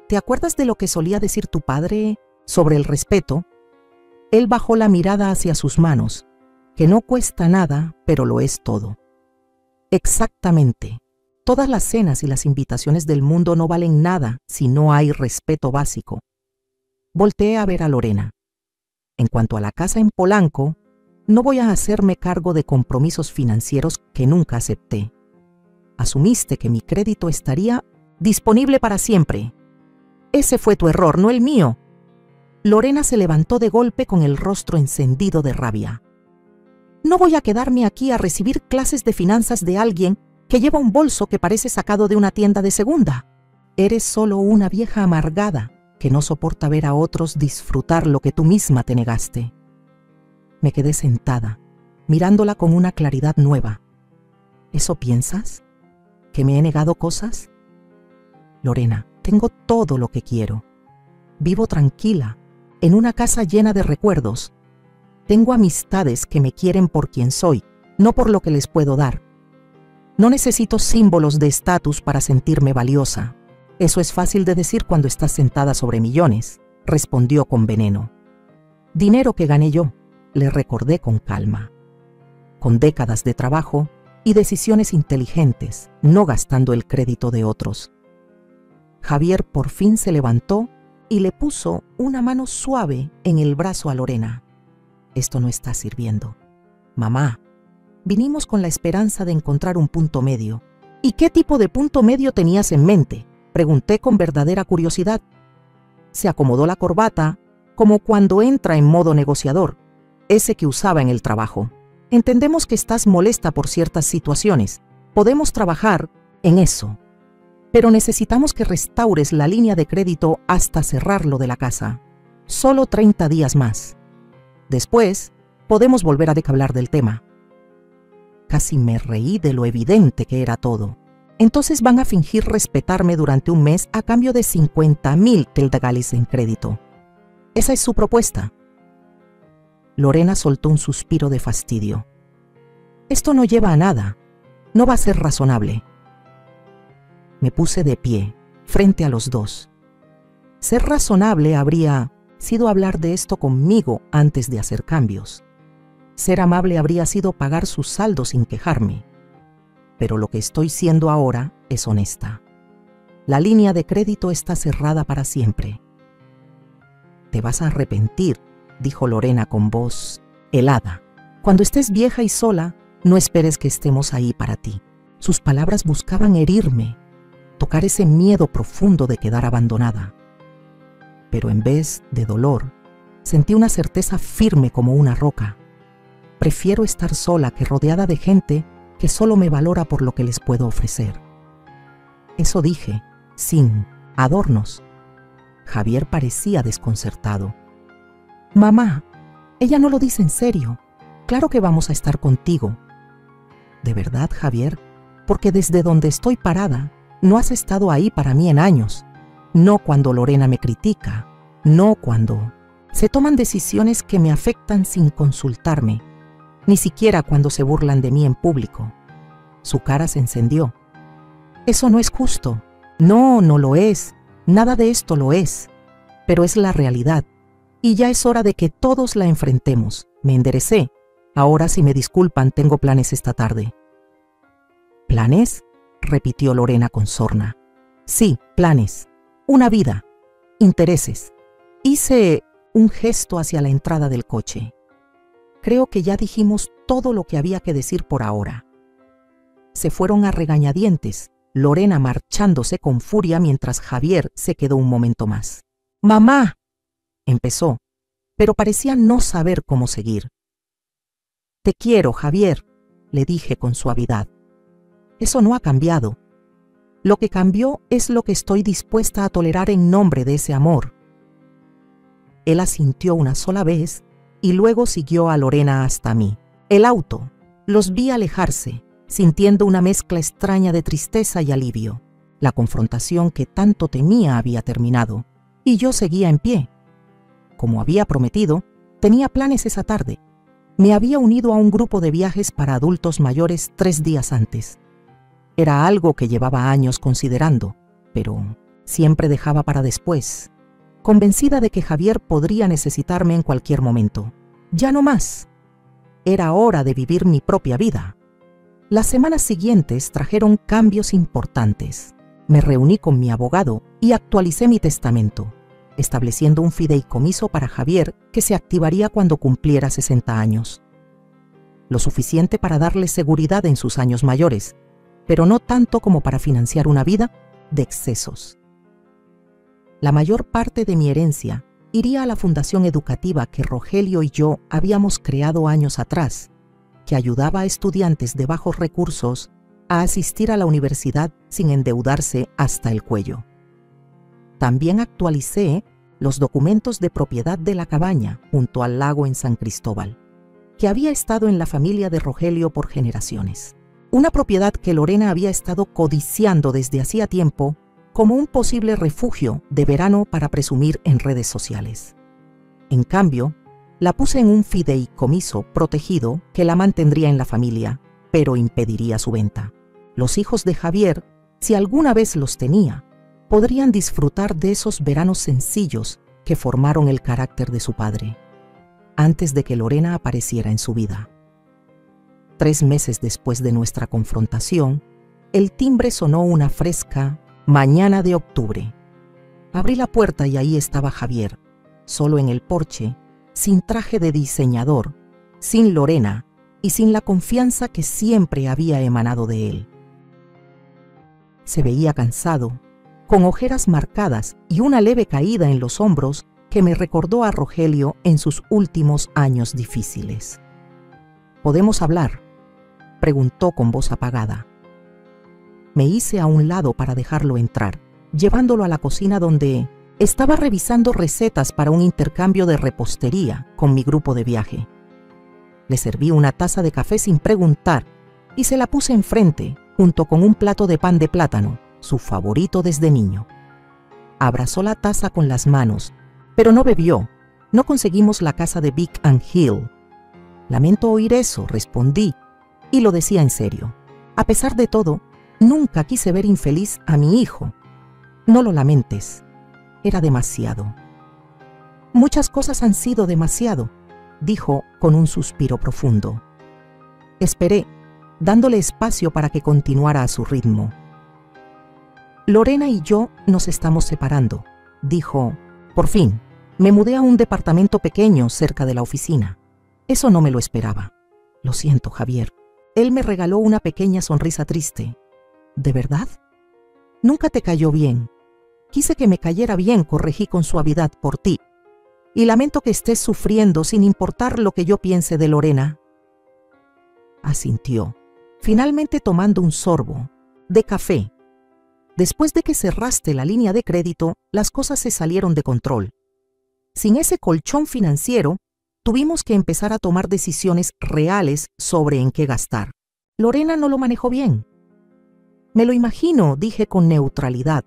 ¿Te acuerdas de lo que solía decir tu padre sobre el respeto? Él bajó la mirada hacia sus manos, que no cuesta nada, pero lo es todo. Exactamente. Todas las cenas y las invitaciones del mundo no valen nada si no hay respeto básico. Volteé a ver a Lorena. En cuanto a la casa en Polanco, no voy a hacerme cargo de compromisos financieros que nunca acepté. Asumiste que mi crédito estaría disponible para siempre. Ese fue tu error, no el mío. Lorena se levantó de golpe con el rostro encendido de rabia. No voy a quedarme aquí a recibir clases de finanzas de alguien que lleva un bolso que parece sacado de una tienda de segunda. Eres solo una vieja amargada que no soporta ver a otros disfrutar lo que tú misma te negaste. Me quedé sentada, mirándola con una claridad nueva. ¿Eso piensas? ¿Que me he negado cosas? Lorena, tengo todo lo que quiero. Vivo tranquila, en una casa llena de recuerdos. Tengo amistades que me quieren por quien soy, no por lo que les puedo dar. No necesito símbolos de estatus para sentirme valiosa. Eso es fácil de decir cuando estás sentada sobre millones, respondió con veneno. Dinero que gané yo, le recordé con calma. Con décadas de trabajo y decisiones inteligentes, no gastando el crédito de otros. Javier por fin se levantó y le puso una mano suave en el brazo a Lorena. Esto no está sirviendo. Mamá, vinimos con la esperanza de encontrar un punto medio. ¿Y qué tipo de punto medio tenías en mente?, pregunté con verdadera curiosidad. Se acomodó la corbata, como cuando entra en modo negociador, ese que usaba en el trabajo. Entendemos que estás molesta por ciertas situaciones. Podemos trabajar en eso. Pero necesitamos que restaures la línea de crédito hasta cerrarlo de la casa. Solo 30 días más. Después, podemos volver a hablar del tema. Casi me reí de lo evidente que era todo. Entonces van a fingir respetarme durante un mes a cambio de 50.000 teldagalis en crédito. Esa es su propuesta. Lorena soltó un suspiro de fastidio. Esto no lleva a nada. No va a ser razonable. Me puse de pie, frente a los dos. Ser razonable habría sido hablar de esto conmigo antes de hacer cambios. Ser amable habría sido pagar sus saldos sin quejarme. Pero lo que estoy siendo ahora es honesta. La línea de crédito está cerrada para siempre. Te vas a arrepentir, dijo Lorena con voz helada. Cuando estés vieja y sola, no esperes que estemos ahí para ti. Sus palabras buscaban herirme, tocar ese miedo profundo de quedar abandonada. pero en vez de dolor, sentí una certeza firme como una roca. Prefiero estar sola que rodeada de gente que solo me valora por lo que les puedo ofrecer. Eso dije, sin adornos. Javier parecía desconcertado. Mamá, ella no lo dice en serio. Claro que vamos a estar contigo. ¿De verdad, Javier? Porque desde donde estoy parada, no has estado ahí para mí en años. No cuando Lorena me critica, no cuando se toman decisiones que me afectan sin consultarme, ni siquiera cuando se burlan de mí en público. Su cara se encendió. Eso no es justo. No, no lo es. Nada de esto lo es. Pero es la realidad. Y ya es hora de que todos la enfrentemos. Me enderecé. Ahora, si me disculpan, tengo planes esta tarde. ¿Planes?, repitió Lorena con sorna. Sí, planes. Una vida. Intereses. Hice un gesto hacia la entrada del coche. Creo que ya dijimos todo lo que había que decir por ahora. Se fueron a regañadientes, Lorena marchándose con furia mientras Javier se quedó un momento más. «Mamá», empezó, pero parecía no saber cómo seguir. «Te quiero, Javier», le dije con suavidad. «Eso no ha cambiado. Lo que cambió es lo que estoy dispuesta a tolerar en nombre de ese amor». Él asintió una sola vez y luego siguió a Lorena hasta mí. El auto. Los vi alejarse, sintiendo una mezcla extraña de tristeza y alivio. La confrontación que tanto temía había terminado, y yo seguía en pie. Como había prometido, tenía planes esa tarde. Me había unido a un grupo de viajes para adultos mayores 3 días antes. Era algo que llevaba años considerando, pero siempre dejaba para después, convencida de que Javier podría necesitarme en cualquier momento. Ya no más. Era hora de vivir mi propia vida. Las semanas siguientes trajeron cambios importantes. Me reuní con mi abogado y actualicé mi testamento, estableciendo un fideicomiso para Javier que se activaría cuando cumpliera 60 años. Lo suficiente para darle seguridad en sus años mayores, pero no tanto como para financiar una vida de excesos. La mayor parte de mi herencia iría a la fundación educativa que Rogelio y yo habíamos creado años atrás, que ayudaba a estudiantes de bajos recursos a asistir a la universidad sin endeudarse hasta el cuello. También actualicé los documentos de propiedad de la cabaña junto al lago en San Cristóbal, que había estado en la familia de Rogelio por generaciones. Una propiedad que Lorena había estado codiciando desde hacía tiempo como un posible refugio de verano para presumir en redes sociales. En cambio, la puse en un fideicomiso protegido que la mantendría en la familia, pero impediría su venta. Los hijos de Javier, si alguna vez los tenía, podrían disfrutar de esos veranos sencillos que formaron el carácter de su padre, antes de que Lorena apareciera en su vida. 3 meses después de nuestra confrontación, el timbre sonó una fresca mañana de octubre. Abrí la puerta y ahí estaba Javier, solo en el porche, sin traje de diseñador, sin Lorena y sin la confianza que siempre había emanado de él. Se veía cansado, con ojeras marcadas y una leve caída en los hombros que me recordó a Rogelio en sus últimos años difíciles. «¿Podemos hablar?», preguntó con voz apagada. Me hice a un lado para dejarlo entrar, llevándolo a la cocina donde estaba revisando recetas para un intercambio de repostería con mi grupo de viaje. Le serví una taza de café sin preguntar y se la puse enfrente, junto con un plato de pan de plátano, su favorito desde niño. Abrazó la taza con las manos, pero no bebió. No conseguimos la casa de Vic and Hill. «Lamento oír eso», respondí, y lo decía en serio. A pesar de todo, nunca quise ver infeliz a mi hijo. «No lo lamentes. Era demasiado». «Muchas cosas han sido demasiado», dijo con un suspiro profundo. Esperé, dándole espacio para que continuara a su ritmo. «Lorena y yo nos estamos separando», dijo. «Por fin, me mudé a un departamento pequeño cerca de la oficina. Eso no me lo esperaba. Lo siento, Javier». Él me regaló una pequeña sonrisa triste. «¿De verdad? Nunca te cayó bien». Quise que me cayera bien, corregí con suavidad, por ti. Y lamento que estés sufriendo sin importar lo que yo piense de Lorena. Asintió, finalmente tomando un sorbo de café. Después de que cerraste la línea de crédito, las cosas se salieron de control. Sin ese colchón financiero, tuvimos que empezar a tomar decisiones reales sobre en qué gastar. Lorena no lo manejó bien. Me lo imagino, dije con neutralidad.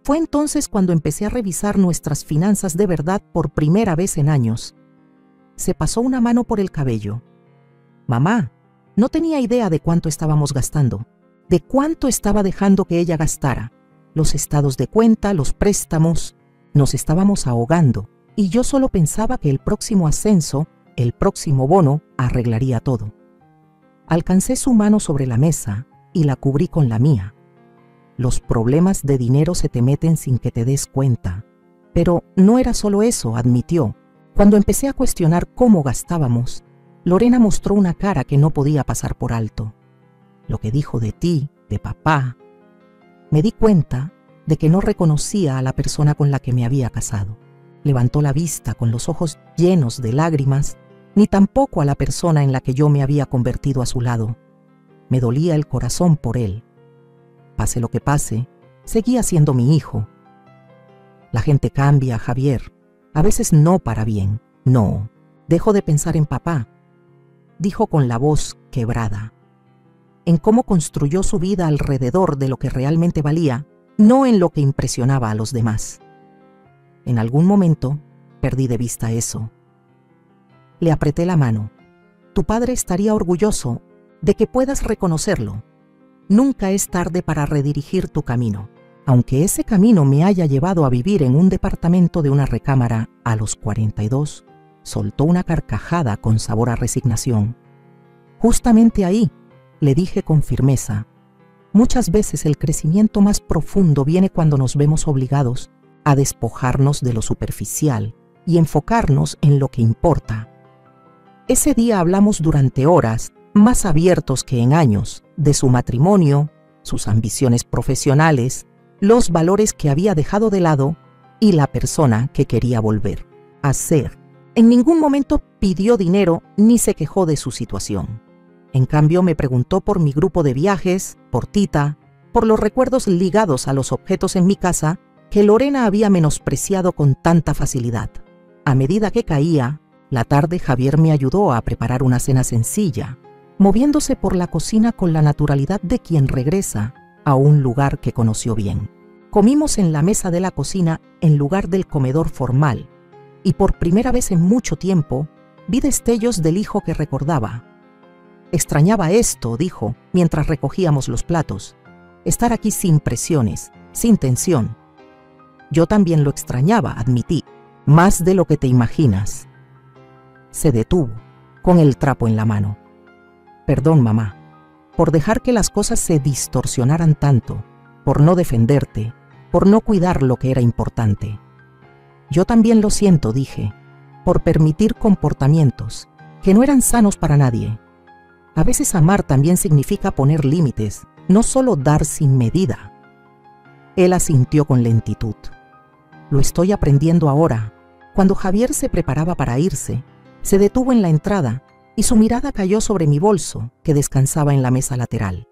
Fue entonces cuando empecé a revisar nuestras finanzas de verdad por primera vez en años. Se pasó una mano por el cabello. Mamá, no tenía idea de cuánto estábamos gastando, de cuánto estaba dejando que ella gastara. Los estados de cuenta, los préstamos, nos estábamos ahogando. Y yo solo pensaba que el próximo ascenso, el próximo bono, arreglaría todo. Alcancé su mano sobre la mesa y la cubrí con la mía. Los problemas de dinero se te meten sin que te des cuenta. Pero no era solo eso, admitió. Cuando empecé a cuestionar cómo gastábamos, Lorena mostró una cara que no podía pasar por alto. Lo que dijo de ti, de papá. Me di cuenta de que no reconocía a la persona con la que me había casado. Levantó la vista con los ojos llenos de lágrimas, ni tampoco a la persona en la que yo me había convertido a su lado. Me dolía el corazón por él. Pase lo que pase, seguía siendo mi hijo. La gente cambia, Javier. A veces no para bien. No, dejo de pensar en papá, dijo con la voz quebrada. En cómo construyó su vida alrededor de lo que realmente valía, no en lo que impresionaba a los demás. En algún momento perdí de vista eso. Le apreté la mano. Tu padre estaría orgulloso de que puedas reconocerlo. Nunca es tarde para redirigir tu camino. Aunque ese camino me haya llevado a vivir en un departamento de una recámara a los 42, soltó una carcajada con sabor a resignación. Justamente ahí, le dije con firmeza, muchas veces el crecimiento más profundo viene cuando nos vemos obligados a despojarnos de lo superficial y enfocarnos en lo que importa. Ese día hablamos durante horas, más abiertos que en años, de su matrimonio, sus ambiciones profesionales, los valores que había dejado de lado y la persona que quería volver a ser. En ningún momento pidió dinero ni se quejó de su situación. En cambio, me preguntó por mi grupo de viajes, por Tita, por los recuerdos ligados a los objetos en mi casa que Lorena había menospreciado con tanta facilidad. A medida que caía la tarde, Javier me ayudó a preparar una cena sencilla, moviéndose por la cocina con la naturalidad de quien regresa a un lugar que conoció bien. Comimos en la mesa de la cocina en lugar del comedor formal, y por primera vez en mucho tiempo vi destellos del hijo que recordaba. Extrañaba esto, dijo, mientras recogíamos los platos. Estar aquí sin presiones, sin tensión. Yo también lo extrañaba, admití, más de lo que te imaginas. Se detuvo, con el trapo en la mano. Perdón, mamá, por dejar que las cosas se distorsionaran tanto, por no defenderte, por no cuidar lo que era importante. Yo también lo siento, dije, por permitir comportamientos que no eran sanos para nadie. A veces amar también significa poner límites, no solo dar sin medida. Él asintió con lentitud. Lo estoy aprendiendo ahora. Cuando Javier se preparaba para irse, se detuvo en la entrada y su mirada cayó sobre mi bolso, que descansaba en la mesa lateral.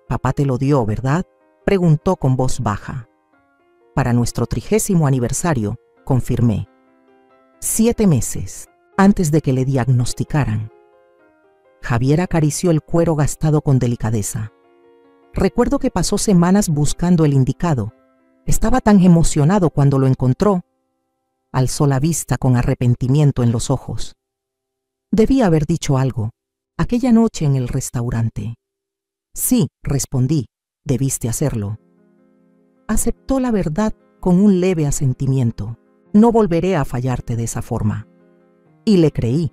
«Papá te lo dio, ¿verdad?», preguntó con voz baja. «Para nuestro 30º aniversario», confirmé. 7 meses antes de que le diagnosticaran. Javier acarició el cuero gastado con delicadeza. Recuerdo que pasó semanas buscando el indicado. Estaba tan emocionado cuando lo encontró. Alzó la vista con arrepentimiento en los ojos. Debía haber dicho algo, aquella noche en el restaurante. Sí, respondí, debiste hacerlo. Aceptó la verdad con un leve asentimiento. No volveré a fallarte de esa forma. Y le creí.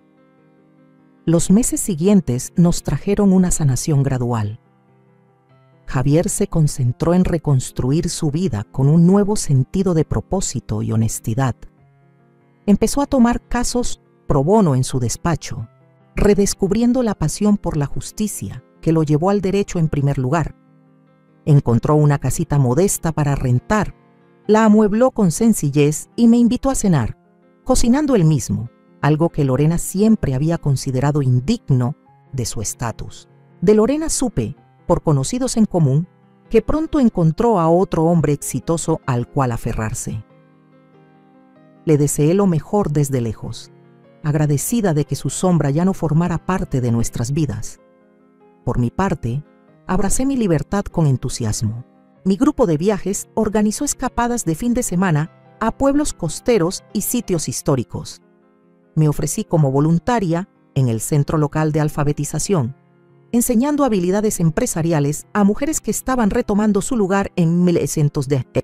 Los meses siguientes nos trajeron una sanación gradual. Javier se concentró en reconstruir su vida con un nuevo sentido de propósito y honestidad. Empezó a tomar casos pro bono en su despacho, redescubriendo la pasión por la justicia que lo llevó al derecho en primer lugar. Encontró una casita modesta para rentar La amuebló con sencillez y me invitó a cenar, cocinando él mismo, algo que Lorena siempre había considerado indigno de su estatus. De Lorena supe, por conocidos en común, que pronto encontró a otro hombre exitoso al cual aferrarse. Le deseé lo mejor desde lejos, agradecida de que su sombra ya no formara parte de nuestras vidas. Por mi parte, abracé mi libertad con entusiasmo. Mi grupo de viajes organizó escapadas de fin de semana a pueblos costeros y sitios históricos. Me ofrecí como voluntaria en el centro local de alfabetización, enseñando habilidades empresariales a mujeres que estaban retomando su lugar en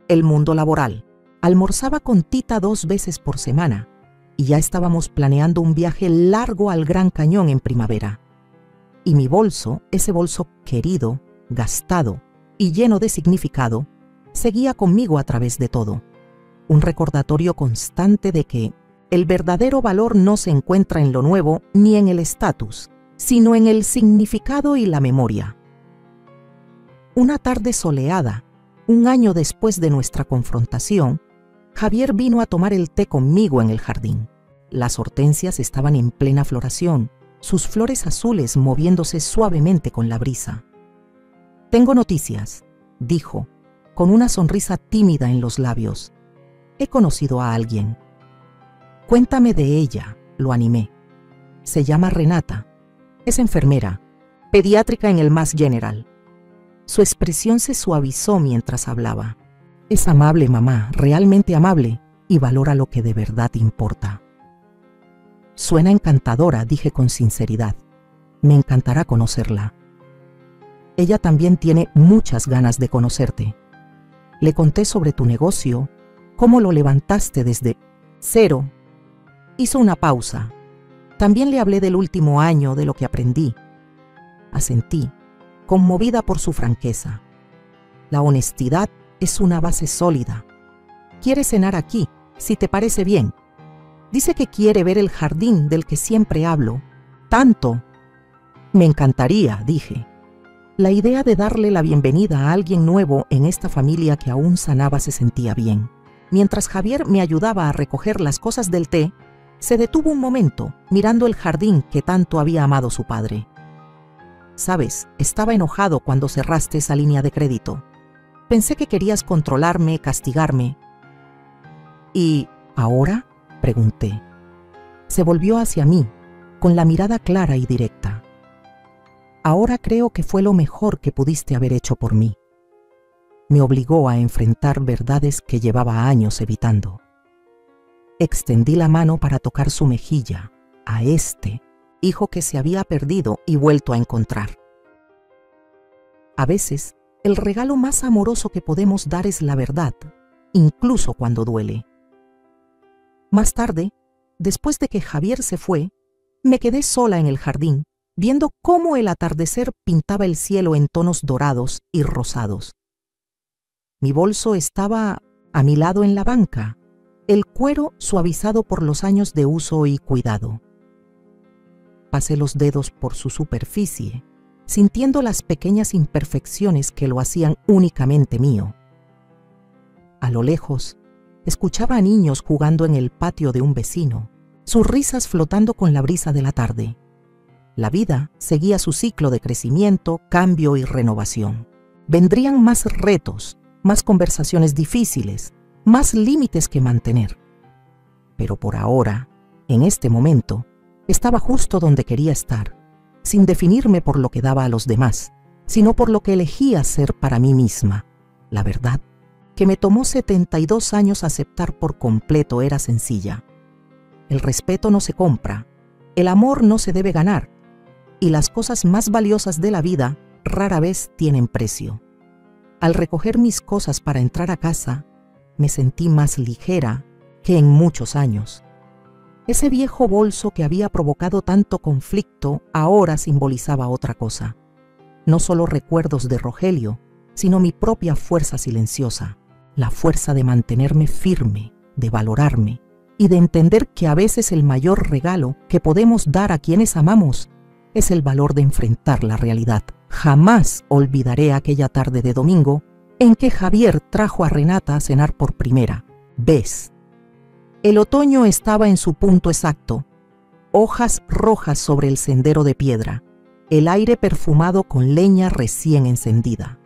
el mundo laboral. Almorzaba con Tita 2 veces por semana y ya estábamos planeando un viaje largo al Gran Cañón en primavera. Y mi bolso, ese bolso querido, gastado y lleno de significado, seguía conmigo a través de todo. Un recordatorio constante de que el verdadero valor no se encuentra en lo nuevo ni en el estatus, sino en el significado y la memoria. Una tarde soleada, un año después de nuestra confrontación, Javier vino a tomar el té conmigo en el jardín. Las hortensias estaban en plena floración, sus flores azules moviéndose suavemente con la brisa. «Tengo noticias», dijo, con una sonrisa tímida en los labios. «He conocido a alguien». «Cuéntame de ella», lo animé. «Se llama Renata. Es enfermera, pediátrica en el Mass General». Su expresión se suavizó mientras hablaba. «Es amable, mamá, realmente amable, y valora lo que de verdad importa». «Suena encantadora», dije con sinceridad. «Me encantará conocerla». «Ella también tiene muchas ganas de conocerte. Le conté sobre tu negocio, cómo lo levantaste desde cero». Hizo una pausa. «También le hablé del último año, de lo que aprendí». Asentí, conmovida por su franqueza. «La honestidad es una base sólida. Quiere cenar aquí, si te parece bien. Dice que quiere ver el jardín del que siempre hablo. Tanto». «Me encantaría», dije. La idea de darle la bienvenida a alguien nuevo en esta familia que aún sanaba se sentía bien. Mientras Javier me ayudaba a recoger las cosas del té, se detuvo un momento mirando el jardín que tanto había amado su padre. «Sabes, estaba enojado cuando cerraste esa línea de crédito. Pensé que querías controlarme, castigarme». «¿Y ahora?», pregunté. Se volvió hacia mí, con la mirada clara y directa. «Ahora creo que fue lo mejor que pudiste haber hecho por mí». Me obligó a enfrentar verdades que llevaba años evitando. Extendí la mano para tocar su mejilla, a este hijo que se había perdido y vuelto a encontrar. A veces, el regalo más amoroso que podemos dar es la verdad, incluso cuando duele. Más tarde, después de que Javier se fue, me quedé sola en el jardín, viendo cómo el atardecer pintaba el cielo en tonos dorados y rosados. Mi bolso estaba a mi lado en la banca, el cuero suavizado por los años de uso y cuidado. Pasé los dedos por su superficie, sintiendo las pequeñas imperfecciones que lo hacían únicamente mío. A lo lejos, escuchaba a niños jugando en el patio de un vecino, sus risas flotando con la brisa de la tarde. La vida seguía su ciclo de crecimiento, cambio y renovación. Vendrían más retos, más conversaciones difíciles, más límites que mantener. Pero por ahora, en este momento, estaba justo donde quería estar, sin definirme por lo que daba a los demás, sino por lo que elegía ser para mí misma. La verdad, que me tomó 72 años aceptar por completo, era sencilla. El respeto no se compra, el amor no se debe ganar, y las cosas más valiosas de la vida rara vez tienen precio. Al recoger mis cosas para entrar a casa, me sentí más ligera que en muchos años. Ese viejo bolso que había provocado tanto conflicto ahora simbolizaba otra cosa. No solo recuerdos de Rogelio, sino mi propia fuerza silenciosa, la fuerza de mantenerme firme, de valorarme y de entender que a veces el mayor regalo que podemos dar a quienes amamos es el valor de enfrentar la realidad. Jamás olvidaré aquella tarde de domingo en que Javier trajo a Renata a cenar por primera vez. El otoño estaba en su punto exacto, hojas rojas sobre el sendero de piedra, el aire perfumado con leña recién encendida.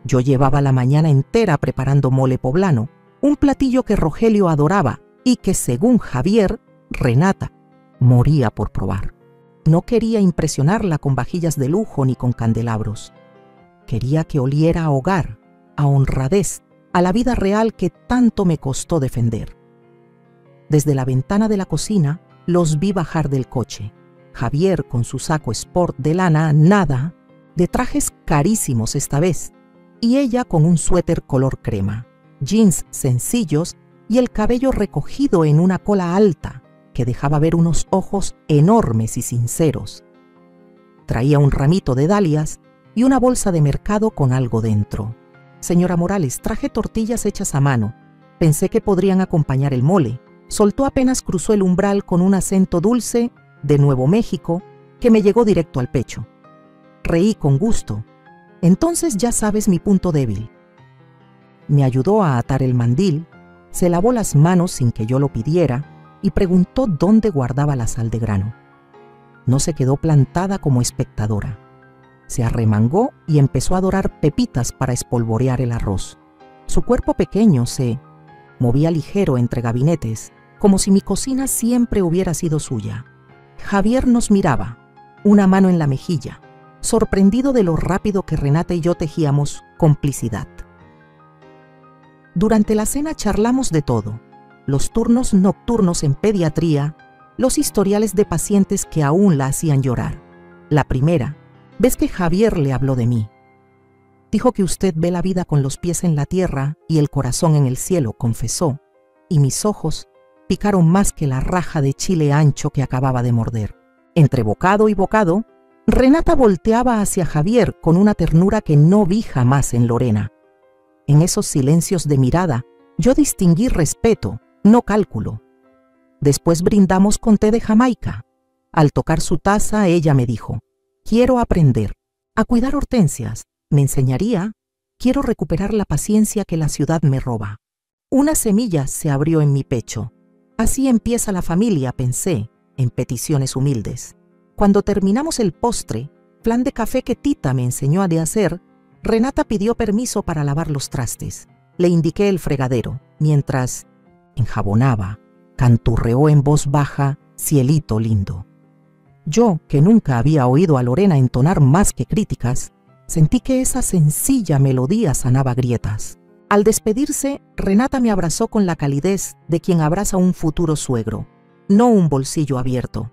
Yo llevaba la mañana entera preparando mole poblano, un platillo que Rogelio adoraba y que, según Javier, Renata moría por probar. No quería impresionarla con vajillas de lujo ni con candelabros. Quería que oliera a hogar, a honradez, a la vida real que tanto me costó defender. Desde la ventana de la cocina los vi bajar del coche. Javier con su saco sport de lana nada, de trajes carísimos esta vez, y ella con un suéter color crema, jeans sencillos y el cabello recogido en una cola alta que dejaba ver unos ojos enormes y sinceros. Traía un ramito de dalias y una bolsa de mercado con algo dentro. Señora Morales, traje tortillas hechas a mano. Pensé que podrían acompañar el mole. Soltó apenas cruzó el umbral con un acento dulce de Nuevo México que me llegó directo al pecho. Reí con gusto. Entonces ya sabes mi punto débil. Me ayudó a atar el mandil, se lavó las manos sin que yo lo pidiera y preguntó dónde guardaba la sal de grano. No se quedó plantada como espectadora. Se arremangó y empezó a dorar pepitas para espolvorear el arroz. Su cuerpo pequeño se movía ligero entre gabinetes, como si mi cocina siempre hubiera sido suya. Javier nos miraba, una mano en la mejilla, sorprendido de lo rápido que Renata y yo tejíamos complicidad. Durante la cena charlamos de todo, los turnos nocturnos en pediatría, los historiales de pacientes que aún la hacían llorar. La primera, ves que Javier le habló de mí. Dijo que usted ve la vida con los pies en la tierra y el corazón en el cielo, confesó, y mis ojos picaron más que la raja de chile ancho que acababa de morder. Entre bocado y bocado, Renata volteaba hacia Javier con una ternura que no vi jamás en Lorena. En esos silencios de mirada, yo distinguí respeto, no cálculo. Después brindamos con té de Jamaica. Al tocar su taza, ella me dijo: quiero aprender a cuidar hortensias. Me enseñaría. Quiero recuperar la paciencia que la ciudad me roba. Una semilla se abrió en mi pecho. Así empieza la familia, pensé, en peticiones humildes. Cuando terminamos el postre, flan de café que Tita me enseñó a de hacer, Renata pidió permiso para lavar los trastes. Le indiqué el fregadero, mientras enjabonaba, canturreó en voz baja: cielito lindo. Yo, que nunca había oído a Lorena entonar más que críticas, sentí que esa sencilla melodía sanaba grietas. Al despedirse, Renata me abrazó con la calidez de quien abraza un futuro suegro, no un bolsillo abierto.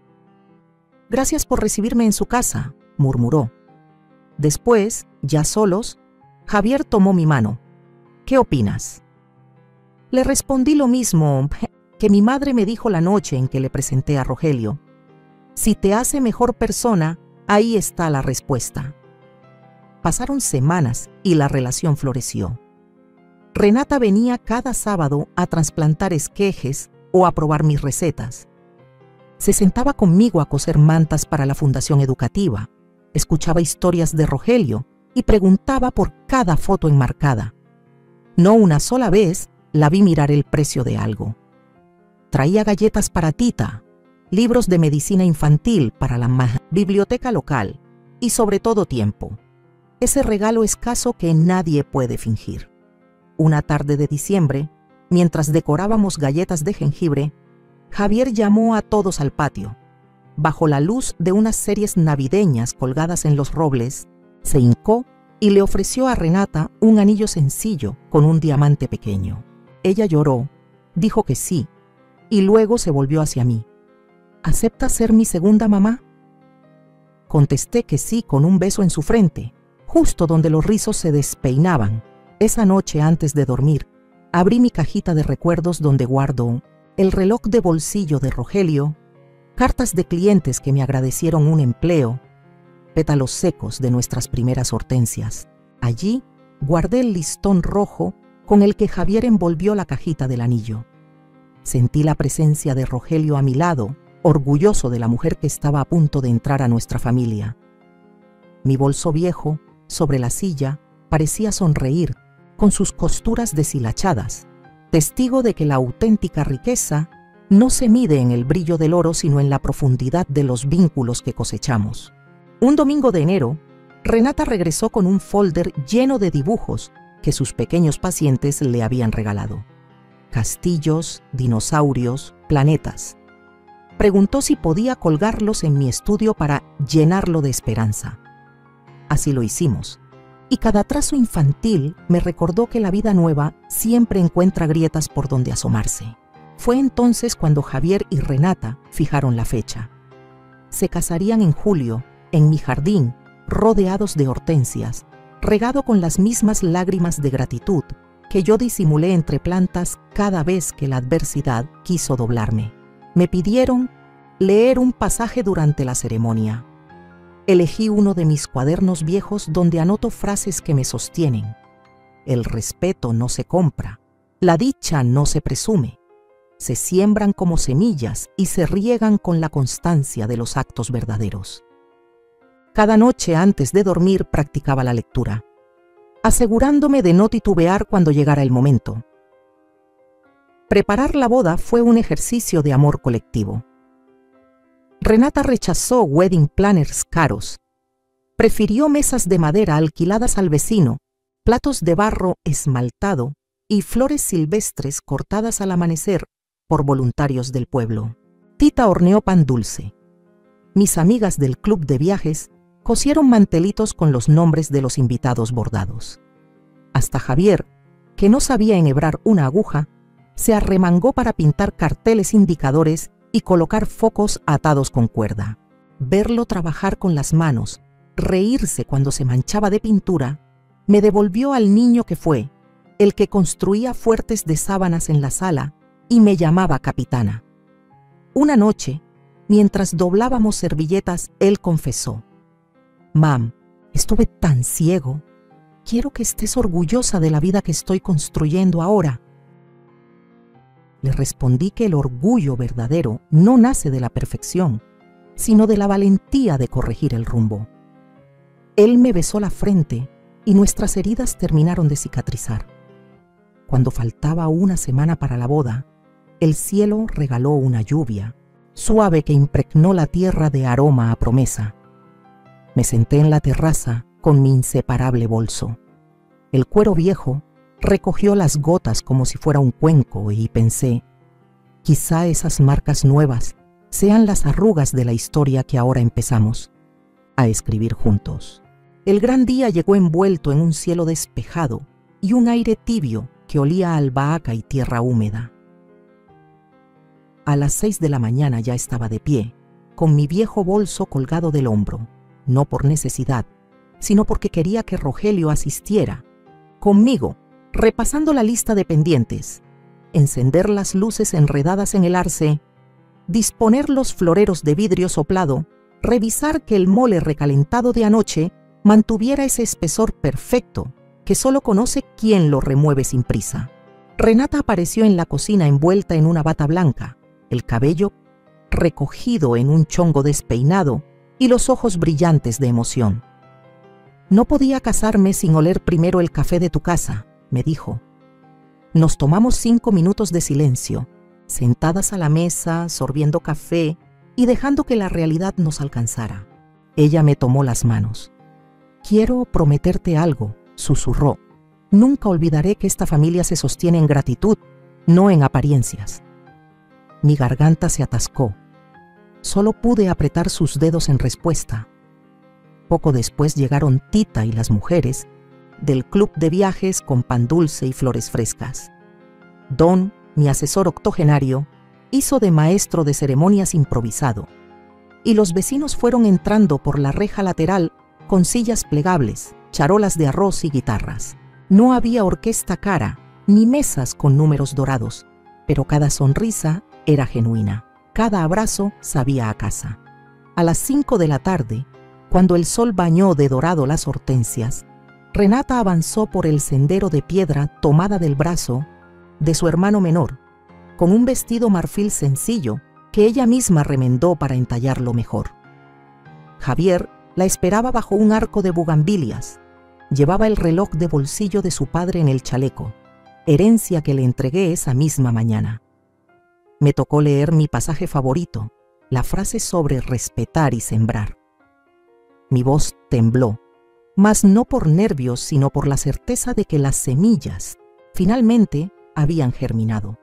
Gracias por recibirme en su casa, murmuró. Después, ya solos, Javier tomó mi mano. ¿Qué opinas? Le respondí lo mismo que mi madre me dijo la noche en que le presenté a Rogelio. Si te hace mejor persona, ahí está la respuesta. Pasaron semanas y la relación floreció. Renata venía cada sábado a trasplantar esquejes o a probar mis recetas. Se sentaba conmigo a coser mantas para la fundación educativa, escuchaba historias de Rogelio y preguntaba por cada foto enmarcada. No una sola vez la vi mirar el precio de algo. Traía galletas para Tita, libros de medicina infantil para la biblioteca local y sobre todo tiempo. Ese regalo escaso que nadie puede fingir. Una tarde de diciembre, mientras decorábamos galletas de jengibre, Javier llamó a todos al patio. Bajo la luz de unas series navideñas colgadas en los robles, se hincó y le ofreció a Renata un anillo sencillo con un diamante pequeño. Ella lloró, dijo que sí, y luego se volvió hacia mí. ¿Aceptas ser mi segunda mamá? Contesté que sí con un beso en su frente, justo donde los rizos se despeinaban. Esa noche antes de dormir, abrí mi cajita de recuerdos donde guardo el reloj de bolsillo de Rogelio, cartas de clientes que me agradecieron un empleo, pétalos secos de nuestras primeras hortensias. Allí guardé el listón rojo con el que Javier envolvió la cajita del anillo. Sentí la presencia de Rogelio a mi lado, orgulloso de la mujer que estaba a punto de entrar a nuestra familia. Mi bolso viejo, sobre la silla, parecía sonreír con sus costuras deshilachadas, testigo de que la auténtica riqueza no se mide en el brillo del oro, sino en la profundidad de los vínculos que cosechamos. Un domingo de enero, Renata regresó con un folder lleno de dibujos que sus pequeños pacientes le habían regalado. Castillos, dinosaurios, planetas. Preguntó si podía colgarlos en mi estudio para llenarlo de esperanza. Así lo hicimos. Y cada trazo infantil me recordó que la vida nueva siempre encuentra grietas por donde asomarse. Fue entonces cuando Javier y Renata fijaron la fecha. Se casarían en julio, en mi jardín, rodeados de hortensias, regado con las mismas lágrimas de gratitud que yo disimulé entre plantas cada vez que la adversidad quiso doblarme. Me pidieron leer un pasaje durante la ceremonia. Elegí uno de mis cuadernos viejos donde anoto frases que me sostienen. El respeto no se compra, la dicha no se presume, se siembran como semillas y se riegan con la constancia de los actos verdaderos. Cada noche antes de dormir practicaba la lectura, asegurándome de no titubear cuando llegara el momento. Preparar la boda fue un ejercicio de amor colectivo. Renata rechazó wedding planners caros. Prefirió mesas de madera alquiladas al vecino, platos de barro esmaltado y flores silvestres cortadas al amanecer por voluntarios del pueblo. Tita horneó pan dulce. Mis amigas del club de viajes cosieron mantelitos con los nombres de los invitados bordados. Hasta Javier, que no sabía enhebrar una aguja, se arremangó para pintar carteles indicadores y colocar focos atados con cuerda. Verlo trabajar con las manos, reírse cuando se manchaba de pintura, me devolvió al niño que fue, el que construía fuertes de sábanas en la sala y me llamaba capitana. Una noche, mientras doblábamos servilletas, él confesó: «Mam, estuve tan ciego. Quiero que estés orgullosa de la vida que estoy construyendo ahora». Le respondí que el orgullo verdadero no nace de la perfección, sino de la valentía de corregir el rumbo. Él me besó la frente y nuestras heridas terminaron de cicatrizar. Cuando faltaba una semana para la boda, el cielo regaló una lluvia suave que impregnó la tierra de aroma a promesa. Me senté en la terraza con mi inseparable bolso. El cuero viejo recogió las gotas como si fuera un cuenco y pensé, quizá esas marcas nuevas sean las arrugas de la historia que ahora empezamos a escribir juntos. El gran día llegó envuelto en un cielo despejado y un aire tibio que olía a albahaca y tierra húmeda. A las 6 de la mañana ya estaba de pie, con mi viejo bolso colgado del hombro, no por necesidad, sino porque quería que Rogelio asistiera conmigo, repasando la lista de pendientes, encender las luces enredadas en el arce, disponer los floreros de vidrio soplado, revisar que el mole recalentado de anoche mantuviera ese espesor perfecto que solo conoce quien lo remueve sin prisa. Renata apareció en la cocina envuelta en una bata blanca, el cabello recogido en un chongo despeinado y los ojos brillantes de emoción. «No podía casarme sin oler primero el café de tu casa», me dijo. Nos tomamos 5 minutos de silencio, sentadas a la mesa, sorbiendo café y dejando que la realidad nos alcanzara. Ella me tomó las manos. «Quiero prometerte algo», susurró. «Nunca olvidaré que esta familia se sostiene en gratitud, no en apariencias». Mi garganta se atascó. Solo pude apretar sus dedos en respuesta. Poco después llegaron Tita y las mujeres del club de viajes con pan dulce y flores frescas. Don, mi asesor octogenario, hizo de maestro de ceremonias improvisado, y los vecinos fueron entrando por la reja lateral con sillas plegables, charolas de arroz y guitarras. No había orquesta cara, ni mesas con números dorados, pero cada sonrisa era genuina, cada abrazo sabía a casa. A las 5 de la tarde, cuando el sol bañó de dorado las hortensias, Renata avanzó por el sendero de piedra tomada del brazo de su hermano menor, con un vestido marfil sencillo que ella misma remendó para entallarlo mejor. Javier la esperaba bajo un arco de bugambilias, Llevaba el reloj de bolsillo de su padre en el chaleco, herencia que le entregué esa misma mañana. Me tocó leer mi pasaje favorito, la frase sobre respetar y sembrar. Mi voz tembló, mas no por nervios, sino por la certeza de que las semillas finalmente habían germinado.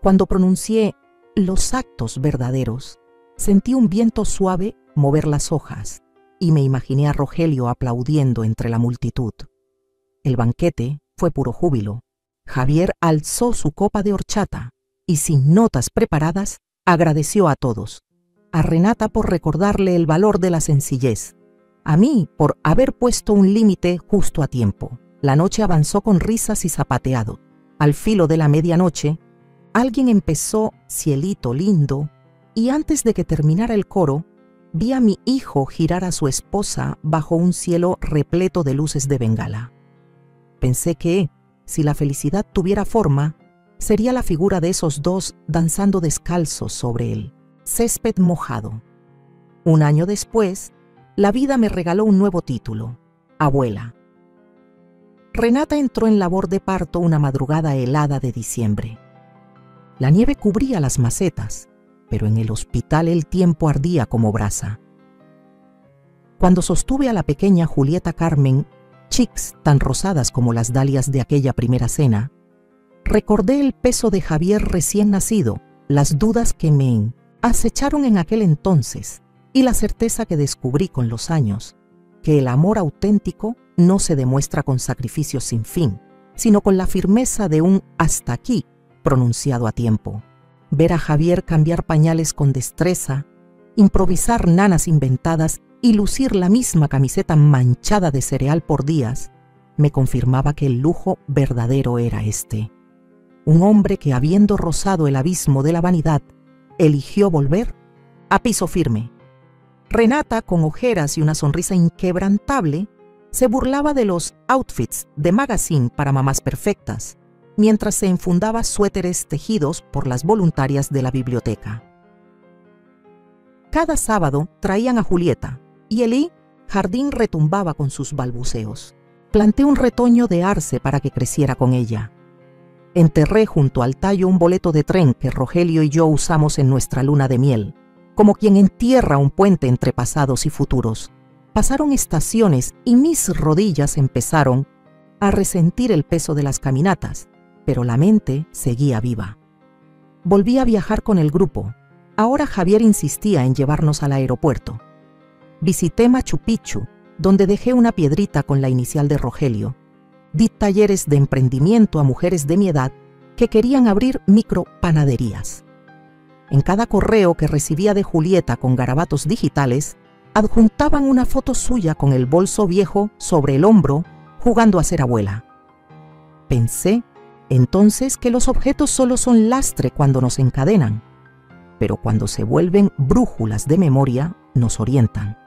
Cuando pronuncié los actos verdaderos, sentí un viento suave mover las hojas y me imaginé a Rogelio aplaudiendo entre la multitud. El banquete fue puro júbilo. Javier alzó su copa de horchata y, sin notas preparadas, agradeció a todos. A Renata por recordarle el valor de la sencillez, a mí por haber puesto un límite justo a tiempo. La noche avanzó con risas y zapateado. Al filo de la medianoche, alguien empezó Cielito lindo, y antes de que terminara el coro, vi a mi hijo girar a su esposa bajo un cielo repleto de luces de bengala. Pensé que, si la felicidad tuviera forma, sería la figura de esos dos danzando descalzos sobre el césped mojado. Un año después, la vida me regaló un nuevo título, abuela. Renata entró en labor de parto una madrugada helada de diciembre. La nieve cubría las macetas, pero en el hospital el tiempo ardía como brasa. Cuando sostuve a la pequeña Julieta Carmen, cheeks tan rosadas como las dalias de aquella primera cena, recordé el peso de Javier recién nacido, las dudas que me acecharon en aquel entonces y la certeza que descubrí con los años, que el amor auténtico no se demuestra con sacrificios sin fin, sino con la firmeza de un hasta aquí pronunciado a tiempo. Ver a Javier cambiar pañales con destreza, improvisar nanas inventadas y lucir la misma camiseta manchada de cereal por días, me confirmaba que el lujo verdadero era este. Un hombre que, habiendo rozado el abismo de la vanidad, eligió volver a piso firme. Renata, con ojeras y una sonrisa inquebrantable, se burlaba de los outfits de magazine para mamás perfectas, mientras se enfundaba suéteres tejidos por las voluntarias de la biblioteca. Cada sábado traían a Julieta, y el jardín retumbaba con sus balbuceos. Planté un retoño de arce para que creciera con ella. Enterré junto al tallo un boleto de tren que Rogelio y yo usamos en nuestra luna de miel, como quien entierra un puente entre pasados y futuros. Pasaron estaciones y mis rodillas empezaron a resentir el peso de las caminatas, pero la mente seguía viva. Volví a viajar con el grupo. Ahora Javier insistía en llevarnos al aeropuerto. Visité Machu Picchu, donde dejé una piedrita con la inicial de Rogelio. Di talleres de emprendimiento a mujeres de mi edad que querían abrir micropanaderías. En cada correo que recibía de Julieta con garabatos digitales, adjuntaban una foto suya con el bolso viejo sobre el hombro, jugando a ser abuela. Pensé entonces que los objetos solo son lastre cuando nos encadenan, pero cuando se vuelven brújulas de memoria, nos orientan.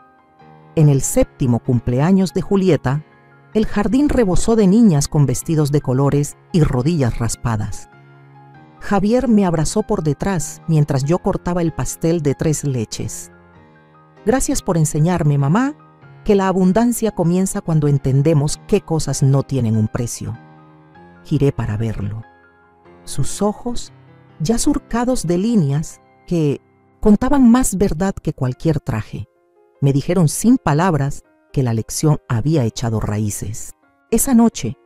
En el 7º cumpleaños de Julieta, el jardín rebosó de niñas con vestidos de colores y rodillas raspadas. Javier me abrazó por detrás mientras yo cortaba el pastel de 3 leches. Gracias por enseñarme, mamá, que la abundancia comienza cuando entendemos qué cosas no tienen un precio. Giré para verlo. Sus ojos, ya surcados de líneas que contaban más verdad que cualquier traje, me dijeron sin palabras que la lección había echado raíces. Esa noche,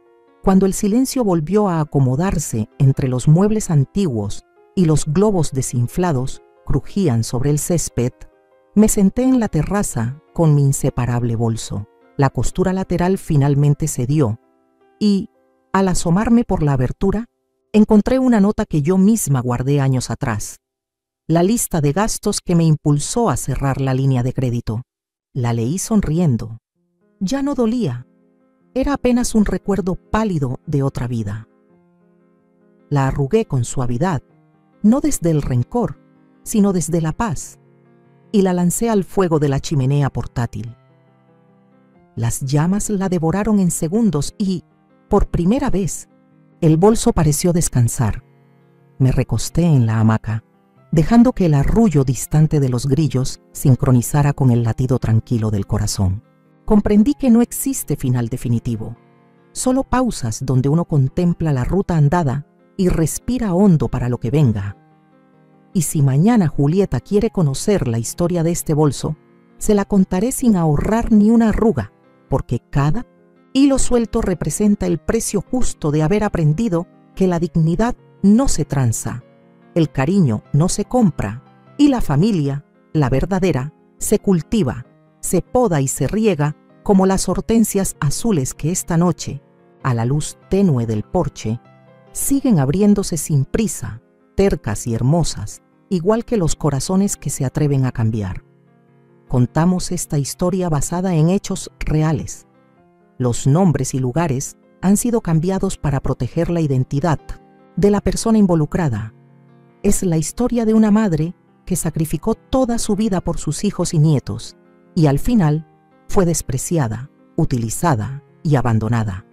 cuando el silencio volvió a acomodarse entre los muebles antiguos y los globos desinflados crujían sobre el césped, me senté en la terraza con mi inseparable bolso. La costura lateral finalmente cedió y, al asomarme por la abertura, encontré una nota que yo misma guardé años atrás. La lista de gastos que me impulsó a cerrar la línea de crédito. La leí sonriendo. Ya no dolía. Era apenas un recuerdo pálido de otra vida. La arrugué con suavidad, no desde el rencor, sino desde la paz, y la lancé al fuego de la chimenea portátil. Las llamas la devoraron en segundos y, por primera vez, el bolso pareció descansar. Me recosté en la hamaca, dejando que el arrullo distante de los grillos sincronizara con el latido tranquilo del corazón. comprendí que no existe final definitivo, solo pausas donde uno contempla la ruta andada y respira hondo para lo que venga. Y si mañana Julieta quiere conocer la historia de este bolso, se la contaré sin ahorrar ni una arruga, porque cada hilo suelto representa el precio justo de haber aprendido que la dignidad no se tranza, el cariño no se compra y la familia, la verdadera, se cultiva, se poda y se riega como las hortensias azules que esta noche, a la luz tenue del porche, siguen abriéndose sin prisa, tercas y hermosas, igual que los corazones que se atreven a cambiar. Contamos esta historia basada en hechos reales. Los nombres y lugares han sido cambiados para proteger la identidad de la persona involucrada. Es la historia de una madre que sacrificó toda su vida por sus hijos y nietos, y al final fue despreciada, utilizada y abandonada.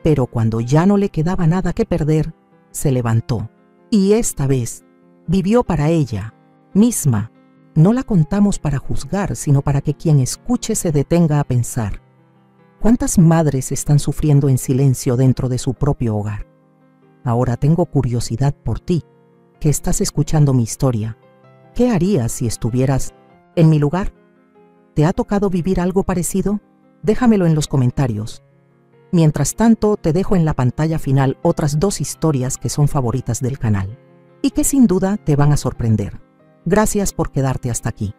Pero cuando ya no le quedaba nada que perder, se levantó, y esta vez vivió para ella misma. No la contamos para juzgar, sino para que quien escuche se detenga a pensar. ¿Cuántas madres están sufriendo en silencio dentro de su propio hogar? Ahora tengo curiosidad por ti, que estás escuchando mi historia. ¿Qué harías si estuvieras en mi lugar? ¿Te ha tocado vivir algo parecido? Déjamelo en los comentarios. Mientras tanto, te dejo en la pantalla final otras 2 historias que son favoritas del canal y que sin duda te van a sorprender. Gracias por quedarte hasta aquí.